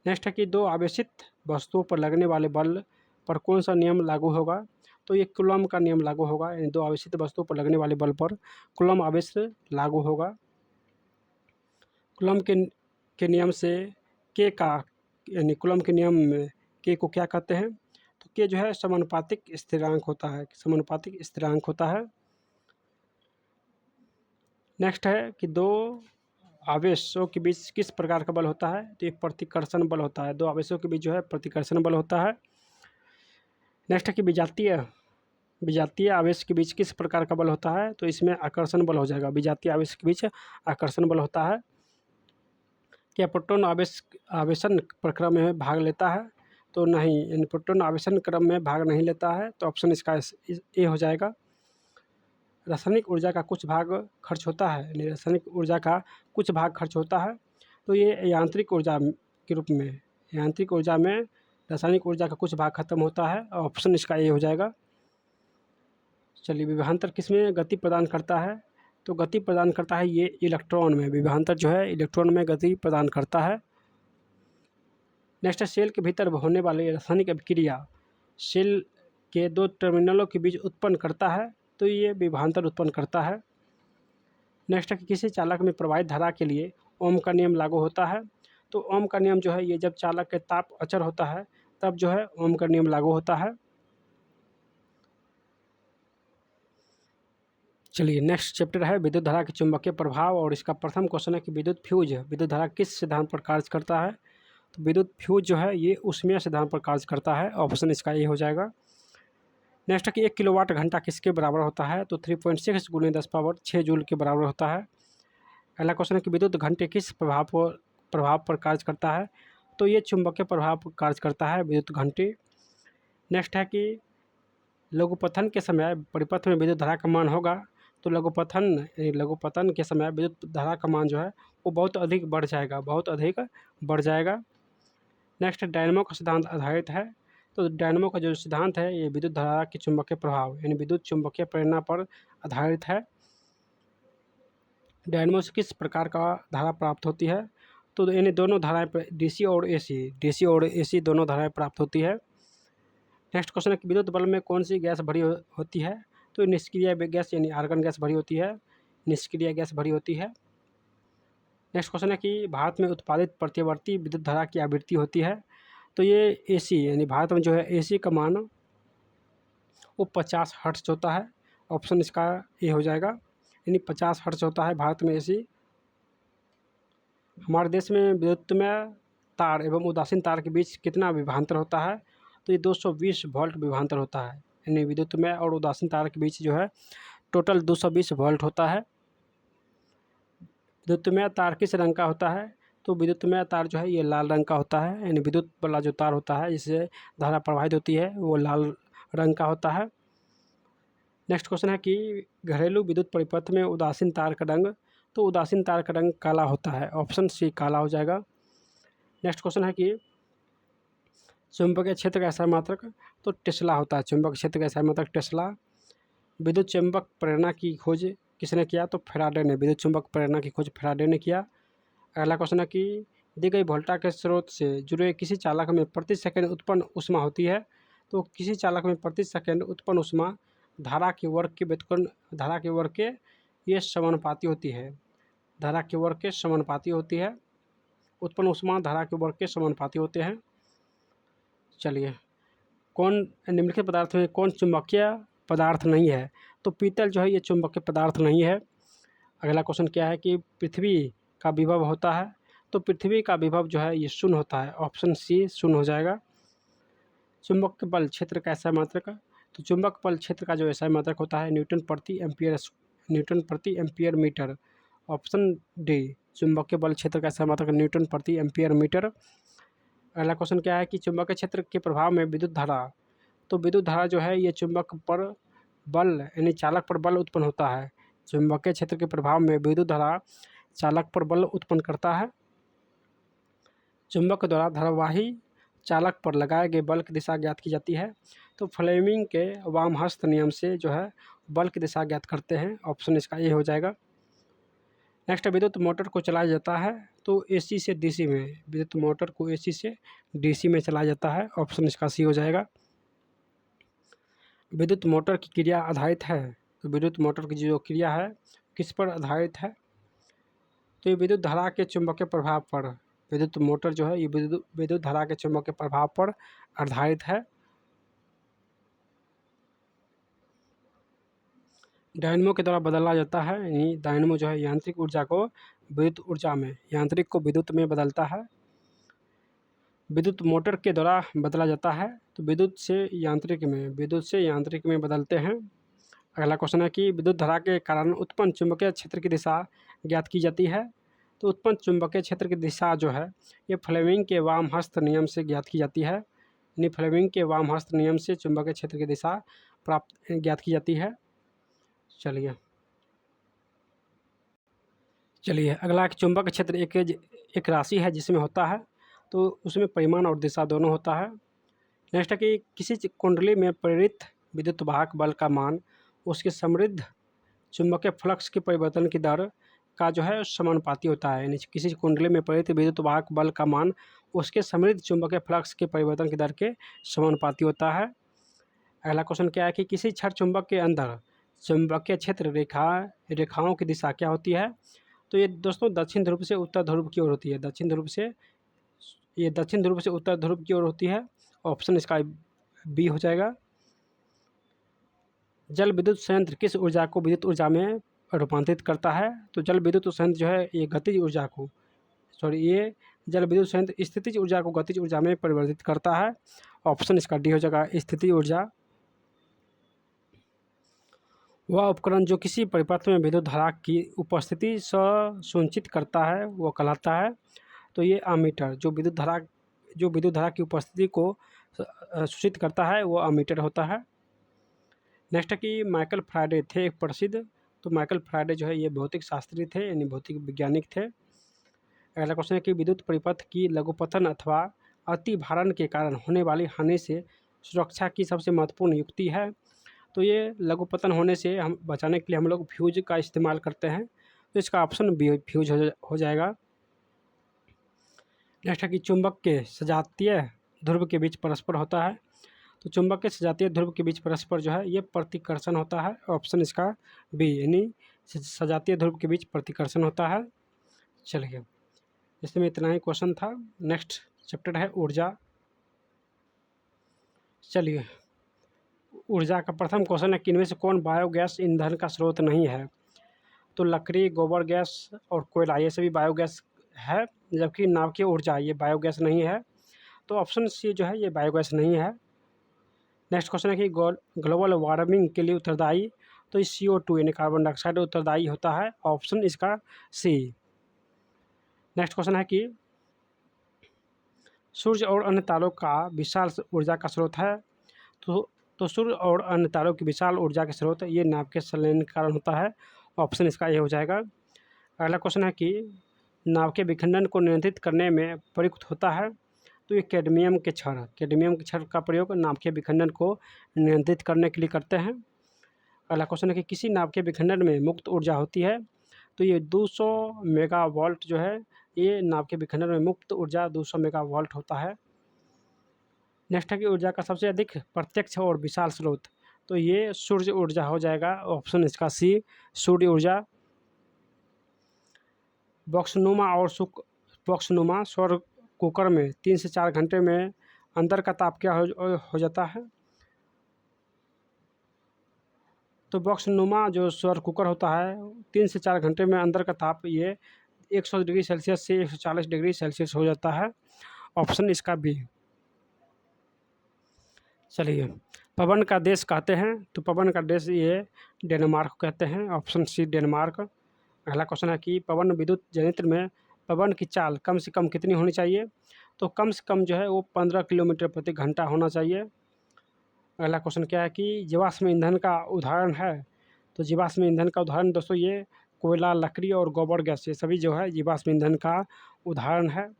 Speaker 1: नेक्स्ट है कि दो आवेशित वस्तुओं पर लगने वाले बल पर कौन सा नियम लागू होगा, तो ये कूलॉम का नियम लागू होगा, यानी दो आवेशित वस्तुओं पर लगने वाले बल पर कूलॉम आवेश लागू होगा। कूलॉम के नियम से के का यानी कूलॉम के नियम में के को क्या कहते हैं, तो के जो है समानुपातिक स्थिरांक होता है। नेक्स्ट है कि दो आवेशों के बीच किस प्रकार का बल होता है, तो एक प्रतिकर्षण बल होता है, दो आवेशों के बीच जो है प्रतिकर्षण बल होता है। नेक्स्ट है कि विजातीय आवेश के बीच किस प्रकार का बल होता है, तो इसमें आकर्षण बल हो जाएगा, विजातीय आवेश के बीच आकर्षण बल होता है। क्या प्रोटॉन आवेशन प्रक्रिया में भाग लेता है, तो नहीं, यानी प्रोटॉन आवेशन क्रम में भाग नहीं लेता है, तो ऑप्शन इसका ए हो जाएगा। रासायनिक ऊर्जा का कुछ भाग खर्च होता है, यानी रासायनिक ऊर्जा का कुछ भाग खर्च होता है, तो ये यांत्रिक ऊर्जा के रूप में रासायनिक ऊर्जा का कुछ भाग खत्म होता है, ऑप्शन इसका ए हो जाएगा। चलिए विभवांतर किसमें गति प्रदान करता है, तो गति प्रदान करता है ये इलेक्ट्रॉन में, विभवांतर जो है इलेक्ट्रॉन में गति प्रदान करता है। नेक्स्ट है सेल के भीतर होने वाली रासायनिक अभिक्रिया सेल के दो टर्मिनलों के बीच उत्पन्न करता है, तो ये विभवांतर उत्पन्न करता है। नेक्स्ट है कि किसी चालक में प्रवाहित धारा के लिए ओम का नियम लागू होता है, तो ओम का नियम जो है ये जब चालक के ताप अचर होता है तब जो है ओम का नियम लागू होता है। चलिए नेक्स्ट चैप्टर है विद्युत धारा के चुंबकीय प्रभाव, और इसका प्रथम क्वेश्चन है कि विद्युत धारा किस सिद्धांत पर कार्य करता है, तो विद्युत फ्यूज जो है ये ऊष्मीय सिद्धांत पर कार्य करता है, ऑप्शन इसका ये हो जाएगा। नेक्स्ट है कि 1 किलोवाट घंटा किसके बराबर होता है, तो 3.6 × 10⁻6 जूल के बराबर होता है। अगला क्वेश्चन है कि विद्युत घंटे किस प्रभाव पर कार्य करता है, तो ये चुंबकीय प्रभाव पर कार्य करता है विद्युत घंटे। नेक्स्ट है कि लघुपथन के समय परिपथ में विद्युत धारा का मान होगा, तो लघुपतन के समय विद्युत धारा का मान जो है वो बहुत अधिक बढ़ जाएगा। नेक्स्ट डायनेमो का सिद्धांत आधारित है, तो डायनेमो का जो सिद्धांत है ये विद्युत धारा के चुंबकीय प्रभाव यानी विद्युत चुंबकीय प्रेरणा पर आधारित है। डायनमो से किस प्रकार का धारा प्राप्त होती है? तो इन्हें दोनों धाराएं डीसी और एसी दोनों धाराएं प्राप्त होती है। नेक्स्ट क्वेश्चन है कि विद्युत बल्ब में कौन सी गैस भरी होती है? तो निष्क्रिय गैस यानी आर्गन गैस भरी होती है, निष्क्रिय गैस भरी होती है। नेक्स्ट क्वेश्चन है कि भारत में उत्पादित प्रतिवर्ती विद्युत धारा की आवृत्ति होती है? तो ये एसी यानी भारत में जो है एसी का मान वो 50 हर्ट्ज होता है। ऑप्शन इसका ए हो जाएगा, यानी 50 हर्ट्ज होता है भारत में एसी। हमारे देश में विद्युतमय तार एवं उदासीन तार के बीच कितना विभवांतर होता है? तो ये 220 वोल्ट विभवांतर होता है, यानी विद्युतमय और उदासीन तार के बीच जो है टोटल 220 वोल्ट होता है। विद्युतमय तार किस रंग का होता है? तो विद्युतमय तार जो है ये लाल रंग का होता है, यानी विद्युत वाला जो तार होता है जिससे धारा प्रवाहित होती है वो लाल रंग का होता है। नेक्स्ट क्वेश्चन है कि घरेलू विद्युत परिपथ में उदासीन तार का रंग, तो उदासीन तार का रंग काला होता है, ऑप्शन सी काला हो जाएगा। नेक्स्ट क्वेश्चन है कि चुंबकीय क्षेत्र का SI मात्रक, तो टेस्ला होता है चुंबक क्षेत्र का SI मात्रक टेस्ला। विद्युत चुंबक प्रेरणा की खोज किसने किया? तो फैराडे ने, विद्युत चुंबक प्रेरणा की खोज फैराडे ने किया। अगला क्वेश्चन है कि दी गई वोल्टा के स्रोत से जुड़े किसी चालक में प्रति सेकंड उत्पन्न ऊष्मा होती है? तो किसी चालक में प्रति सेकंड उत्पन्न ऊष्मा धारा के वर्ग के व्युत्पन्न धारा के वर्ग के ये समानुपाती होती है, धारा के वर्ग के समानुपाती होती है। उत्पन्न ऊष्मा धारा के वर्ग के समानुपाती होते हैं। चलिए, कौन निम्नलिखित पदार्थ में कौन चुंबकीय पदार्थ नहीं है? तो पीतल जो है ये चुंबकीय पदार्थ नहीं है। अगला क्वेश्चन क्या है कि पृथ्वी का विभव होता है? तो पृथ्वी का विभव जो है ये शून्य होता है, ऑप्शन सी शून्य हो जाएगा। चुंबक बल क्षेत्र का SI मात्रक, तो चुंबक बल क्षेत्र का जो SI मात्रक होता है न्यूटन प्रति एम्पियर मीटर, ऑप्शन डी चुंबकीय बल क्षेत्र का SI मात्रक न्यूटन प्रति एम्पियर मीटर। अगला क्वेश्चन क्या है कि चुंबकीय क्षेत्र के प्रभाव में विद्युत धारा, तो विद्युत धारा जो है ये चुंबक पर बल यानी चालक पर बल उत्पन्न होता है। चुंबकीय क्षेत्र के प्रभाव में विद्युत धारा चालक पर बल उत्पन्न करता है। चुंबक द्वारा धारावाही चालक पर लगाए गए बल की दिशा ज्ञात की जाती है। तो फ्लेमिंग के वामहस्त नियम से जो है बल की दिशा ज्ञात करते हैं, ऑप्शन इसका ए हो जाएगा। नेक्स्ट विद्युत मोटर को चलाया जाता है, तो AC से DC में, विद्युत मोटर को AC से DC में चलाया जाता है, ऑप्शन इसका सी हो जाएगा। विद्युत मोटर की क्रिया आधारित है, तो विद्युत मोटर की जो क्रिया है किस पर आधारित है? तो ये विद्युत धारा के चुंबकीय प्रभाव पर, विद्युत मोटर जो है ये विद्युत धारा के चुंबकीय प्रभाव पर आधारित है। डायनमो के द्वारा बदला जाता है, यानी डायनमो जो है यांत्रिक ऊर्जा को विद्युत ऊर्जा में, यांत्रिक को विद्युत में बदलता है। विद्युत मोटर के द्वारा बदला जाता है, तो विद्युत से यांत्रिक में बदलते हैं। अगला क्वेश्चन है कि विद्युत धारा के कारण उत्पन्न चुंबकीय क्षेत्र की दिशा ज्ञात की जाती है। तो उत्पन्न चुंबकीय क्षेत्र की दिशा जो है ये फ्लेमिंग के वामहस्त नियम से ज्ञात की जाती है, यानी फ्लेमिंग के वामहस्त नियम से चुंबकीय क्षेत्र की दिशा ज्ञात की जाती है। चलिए अगला चुंबक क्षेत्र एक राशि है जिसमें होता है, तो उसमें परिमाण और दिशा दोनों होता है। नेक्स्ट है कि किसी कुंडली में प्रेरित विद्युत वाहक बल का मान उसके समृद्ध चुंबकीय फ्लक्स के परिवर्तन की दर का जो है समानुपाती होता है, यानी किसी कुंडली में प्रेरित विद्युत वाहक बल का मान उसके समृद्ध चुंबकीय फ्लक्स के परिवर्तन की दर के समानुपाती होता है। अगला क्वेश्चन क्या है कि किसी क्षण चुंबक के अंदर चुंबकीय क्षेत्र रेखाओं की दिशा क्या होती है? तो ये दोस्तों दक्षिण ध्रुव से उत्तर ध्रुव की ओर होती है, दक्षिण ध्रुव से उत्तर ध्रुव की ओर होती है, ऑप्शन इसका बी हो जाएगा। जल विद्युत संयंत्र किस ऊर्जा को विद्युत ऊर्जा में रूपांतरित करता है? तो जल विद्युत संयंत्र जो है ये जल विद्युत संयंत्र स्थितिज ऊर्जा को गतिज ऊर्जा में परिवर्तित करता है, ऑप्शन इसका डी हो जाएगा स्थितिज ऊर्जा। वह उपकरण जो किसी परिपथ में विद्युत धारा की उपस्थिति सुनिश्चित करता है वो कहलाता है, तो ये अमीटर, जो विद्युत धारा की उपस्थिति को सूचित करता है वो अमीटर होता है। नेक्स्ट है कि माइकल फैराडे थे एक प्रसिद्ध, तो माइकल फैराडे जो है ये भौतिक शास्त्री थे, यानी भौतिक वैज्ञानिक थे। अगला क्वेश्चन है कि विद्युत परिपथ की लघुपतन अथवा अति भारण के कारण होने वाली हानि से सुरक्षा की सबसे महत्वपूर्ण युक्ति है। तो ये लघुपतन होने से हम बचाने के लिए हम लोग फ्यूज का इस्तेमाल करते हैं, तो इसका ऑप्शन बी फ्यूज हो जाएगा। नेक्स्ट है कि चुंबक के सजातीय ध्रुव के बीच परस्पर होता है। तो चुंबक के सजातीय ध्रुव के बीच परस्पर जो है ये प्रतिकर्षण होता है। ऑप्शन इसका बी, यानी सजातीय ध्रुव के बीच प्रतिकर्षण होता है। चलिए, इसमें इतना ही क्वेश्चन था। नेक्स्ट चैप्टर है ऊर्जा। चलिए, ऊर्जा का प्रथम क्वेश्चन है कि इनमें से कौन बायोगैस ईंधन का स्रोत नहीं है। तो लकड़ी, गोबर गैस और कोयला ये सभी बायोगैस है, जबकि नाभिकीय ऊर्जा ये बायोगैस नहीं है। तो ऑप्शन सी जो है ये बायोगैस नहीं है। नेक्स्ट क्वेश्चन है कि ग्लोबल वार्मिंग के लिए उत्तरदायी, तो इस CO2 यानी कार्बन डाइऑक्साइड उत्तरदायी होता है। ऑप्शन इसका सी। नेक्स्ट क्वेश्चन है कि सूर्य और अन्य तारों का विशाल ऊर्जा का स्रोत है। तो सूर्य और अन्य तारों की विशाल ऊर्जा के स्रोत ये नाभिकीय संलयन के कारण होता है। ऑप्शन इसका ये हो जाएगा। अगला क्वेश्चन है कि नाभिकीय विखंडन को नियंत्रित करने में प्रयुक्त होता है। तो ये कैडमियम के क्षण का प्रयोग नाभिकीय विखंडन को नियंत्रित करने के लिए करते हैं। अगला क्वेश्चन है कि किसी नाभिकीय विखंडन में मुक्त ऊर्जा होती है। तो ये 200 मेगावाट जो है ये नाभिकीय विखंडन में मुक्त ऊर्जा 200 मेगावाट होता है। नेक्स्ट है कि ऊर्जा का सबसे अधिक प्रत्यक्ष और विशाल स्रोत, तो ये सूर्य ऊर्जा हो जाएगा। ऑप्शन इसका सी, सूर्य ऊर्जा। बॉक्सनुमा सौर कुकर में 3 से 4 घंटे में अंदर का ताप क्या हो जाता है। तो बॉक्सनुमा जो सौर कुकर होता है 3 से 4 घंटे में अंदर का ताप ये 100 डिग्री सेल्सियस से 140 डिग्री सेल्सियस हो जाता है। ऑप्शन इसका बी। चलिए, पवन का देश कहते हैं, तो पवन का देश ये डेनमार्क कहते हैं। Option C, Denmark. अगला क्वेश्चन है कि पवन विद्युत जनरेटर में पवन की चाल कम से कम कितनी होनी चाहिए। तो कम से कम जो है वो 15 किलोमीटर प्रति घंटा होना चाहिए। अगला क्वेश्चन क्या है कि जीवाश्म ईंधन का उदाहरण है। तो जीवाश्म ईंधन का उदाहरण दोस्तों ये कोयला, लकड़ी और गोबर गैस ये सभी जो है जीवाश्म ईंधन का उदाहरण है।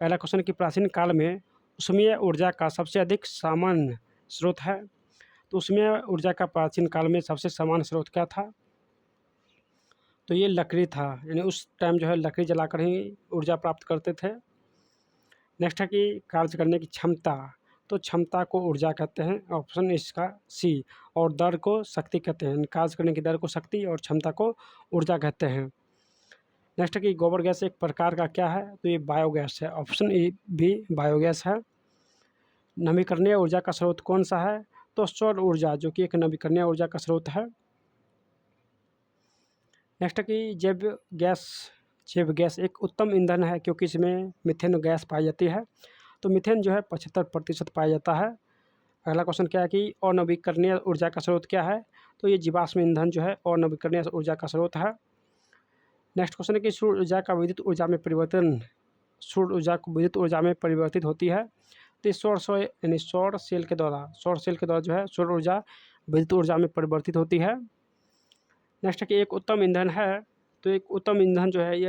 Speaker 1: अगला क्वेश्चन कि प्राचीन काल में ऊष्मीय ऊर्जा का सबसे अधिक सामान्य स्रोत है। तो ऊष्मीय ऊर्जा का प्राचीन काल में सबसे सामान्य स्रोत क्या था। तो ये लकड़ी था, यानी उस टाइम जो है लकड़ी जलाकर ही ऊर्जा प्राप्त करते थे। नेक्स्ट है कि कार्य करने की क्षमता, तो क्षमता को ऊर्जा कहते हैं। ऑप्शन इसका सी। और दर को शक्ति कहते हैं, कार्य करने की दर को शक्ति और क्षमता को ऊर्जा कहते हैं। नेक्स्ट है कि गोबर गैस एक प्रकार का क्या है। तो ये बायोगैस है। ऑप्शन ए बी, बायोगैस है। नवीकरणीय ऊर्जा का स्रोत कौन सा है। तो सौर ऊर्जा जो कि एक नवीकरणीय ऊर्जा का स्रोत है। नेक्स्ट है कि जैव गैस एक उत्तम ईंधन है क्योंकि इसमें मीथेन गैस पाई जाती है। तो मीथेन जो है 75% पाया जाता है। अगला क्वेश्चन क्या है कि अनवीकरणीय ऊर्जा का स्रोत क्या है। तो ये जीवाश्म ईंधन जो है अनवीकरणीय ऊर्जा का स्रोत है। नेक्स्ट क्वेश्चन है कि सूर्य ऊर्जा का विद्युत ऊर्जा में परिवर्तन, सूर्य ऊर्जा को विद्युत ऊर्जा में परिवर्तित होती है। तो सौर सेल के द्वारा जो है सौर ऊर्जा विद्युत ऊर्जा में परिवर्तित होती है। नेक्स्ट है कि एक उत्तम ईंधन है। तो एक उत्तम ईंधन जो है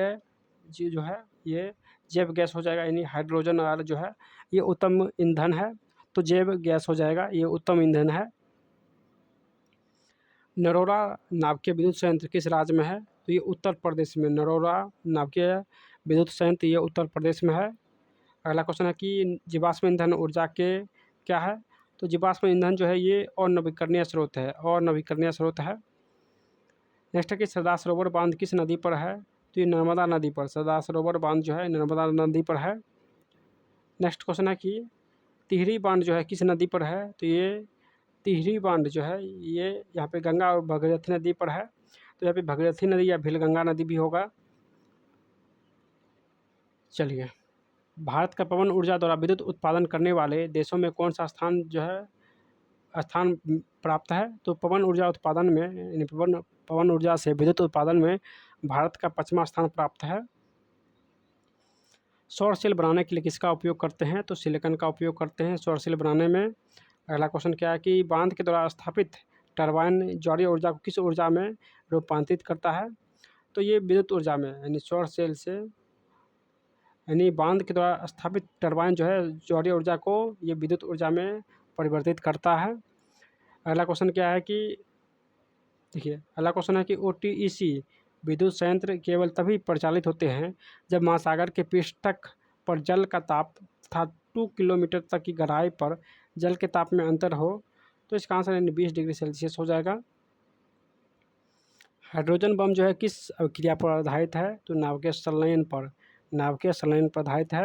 Speaker 1: ये जैव गैस हो जाएगा, यानी हाइड्रोजन वाला जो है ये उत्तम ईंधन है। तो जैव गैस हो जाएगा, ये उत्तम ईंधन है। नरोरा नाभिकीय विद्युत संयंत्र किस राज्य में है। तो ये उत्तर प्रदेश में, नरोरा नाभिकीय विद्युत संयंत्र ये उत्तर प्रदेश में है। अगला क्वेश्चन है कि जीवाश्म ईंधन ऊर्जा के क्या है। तो जीवाश्म ईंधन जो है ये अनवीकरणीय स्रोत है। नेक्स्ट है कि सरदार सरोवर बांध किस नदी पर है। तो ये नर्मदा नदी पर, सरदार सरोवर बांध जो है नर्मदा नदी पर है। नेक्स्ट क्वेश्चन है कि तिहरी बांध जो है किस नदी पर है। तो ये तिहरी बांध जो है ये यहाँ पे गंगा और भगीरथी नदी पर है। तो यहाँ पे भगीरथी नदी या भीलगंगा नदी भी होगा। चलिए, भारत का पवन ऊर्जा द्वारा विद्युत उत्पादन करने वाले देशों में कौन सा स्थान प्राप्त है। तो पवन ऊर्जा उत्पादन में, यानी पवन ऊर्जा से विद्युत उत्पादन में भारत का 5वां स्थान प्राप्त है। सौर सेल बनाने के लिए किसका उपयोग करते हैं। तो सिलिकॉन का उपयोग करते हैं सौर सेल बनाने में। अगला क्वेश्चन क्या है कि बांध के द्वारा स्थापित टरबाइन जौलीय ऊर्जा को किस ऊर्जा में रूपांतरित करता है। तो ये विद्युत ऊर्जा में, यानी सौर सेल से, यानी बांध के द्वारा स्थापित टरबाइन जो है जौलीय ऊर्जा को ये विद्युत ऊर्जा में परिवर्तित करता है। अगला क्वेश्चन क्या है कि देखिए, अगला क्वेश्चन है कि OTEC विद्युत संयंत्र केवल तभी परिचालित होते हैं जब महासागर के पृष्ठ पर जल का ताप तथा 2 किलोमीटर तक की गहराई पर जल के ताप में अंतर हो। तो इसका आंसर यानी 20 डिग्री सेल्सियस हो जाएगा। हाइड्रोजन बम जो है किस अभिक्रिया पर आधारित है? तो नाभिकीय संलयन पर, नाभिकीय संलयन पर आधारित है।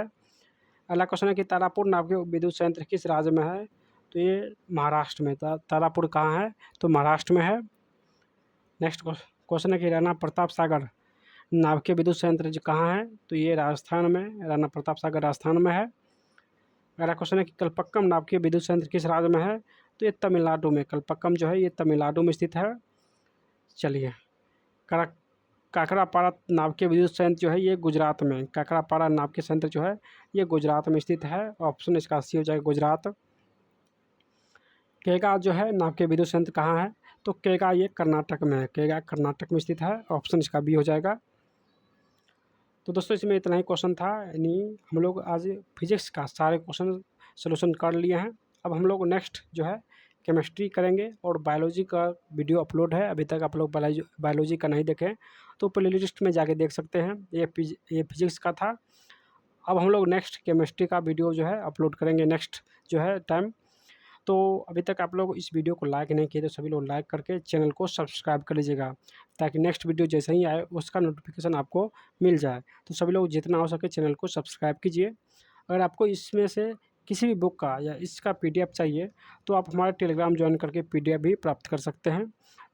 Speaker 1: अगला क्वेश्चन है कि तारापुर नाभिकीय विद्युत संयंत्र किस राज्य में है? तो ये महाराष्ट्र में। तारापुर कहाँ है? तो महाराष्ट्र में है। नेक्स्ट क्वेश्चन है कि राणा प्रताप सागर नाभिकीय विद्युत संयंत्र जो कहाँ है? तो ये राजस्थान में, राणा प्रताप सागर राजस्थान में है। अगला क्वेश्चन है कि कल्पक्कम नाभिकीय विद्युत संयंत्र किस राज्य में है? तो ये तमिलनाडु में, कल्पक्कम जो है ये तमिलनाडु में स्थित है। चलिए, काकरापारा नाभिकीय विद्युत संयंत्र जो है ये गुजरात में, काकरापारा नाभिकीय संयंत्र जो है ये गुजरात में स्थित है। ऑप्शन इसका सी हो जाएगा, गुजरात। केगा जो है नाभिकीय विद्युत संयंत्र कहाँ है? तो केगा ये कर्नाटक में है, केगा कर्नाटक में स्थित है। ऑप्शन इसका बी हो जाएगा। तो दोस्तों इसमें इतना ही क्वेश्चन था, यानी हम लोग आज फिजिक्स का सारे क्वेश्चन सोल्यूशन कर लिए हैं। अब हम लोग नेक्स्ट जो है केमिस्ट्री करेंगे और बायोलॉजी का वीडियो अपलोड है, अभी तक आप लोग बायोलॉजी का नहीं देखें तो प्ले लिस्ट में जाके देख सकते हैं। ये फिजिक्स का था। अब हम लोग नेक्स्ट केमिस्ट्री का वीडियो जो है अपलोड करेंगे नेक्स्ट जो है टाइम। तो अभी तक आप लोग इस वीडियो को लाइक नहीं किए तो सभी लोग लाइक करके चैनल को सब्सक्राइब कर लीजिएगा, ताकि नेक्स्ट वीडियो जैसे ही आए उसका नोटिफिकेशन आपको मिल जाए। तो सभी लोग जितना हो सके चैनल को सब्सक्राइब कीजिए। अगर आपको इसमें से किसी भी बुक का या इसका PDF चाहिए तो आप हमारे टेलीग्राम ज्वाइन करके PDF भी प्राप्त कर सकते हैं।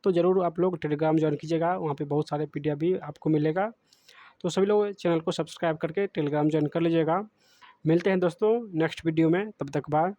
Speaker 1: तो ज़रूर आप लोग टेलीग्राम ज्वाइन कीजिएगा, वहाँ पे बहुत सारे PDF भी आपको मिलेगा। तो सभी लोग चैनल को सब्सक्राइब करके टेलीग्राम ज्वाइन कर लीजिएगा। मिलते हैं दोस्तों नेक्स्ट वीडियो में, तब तक बाय।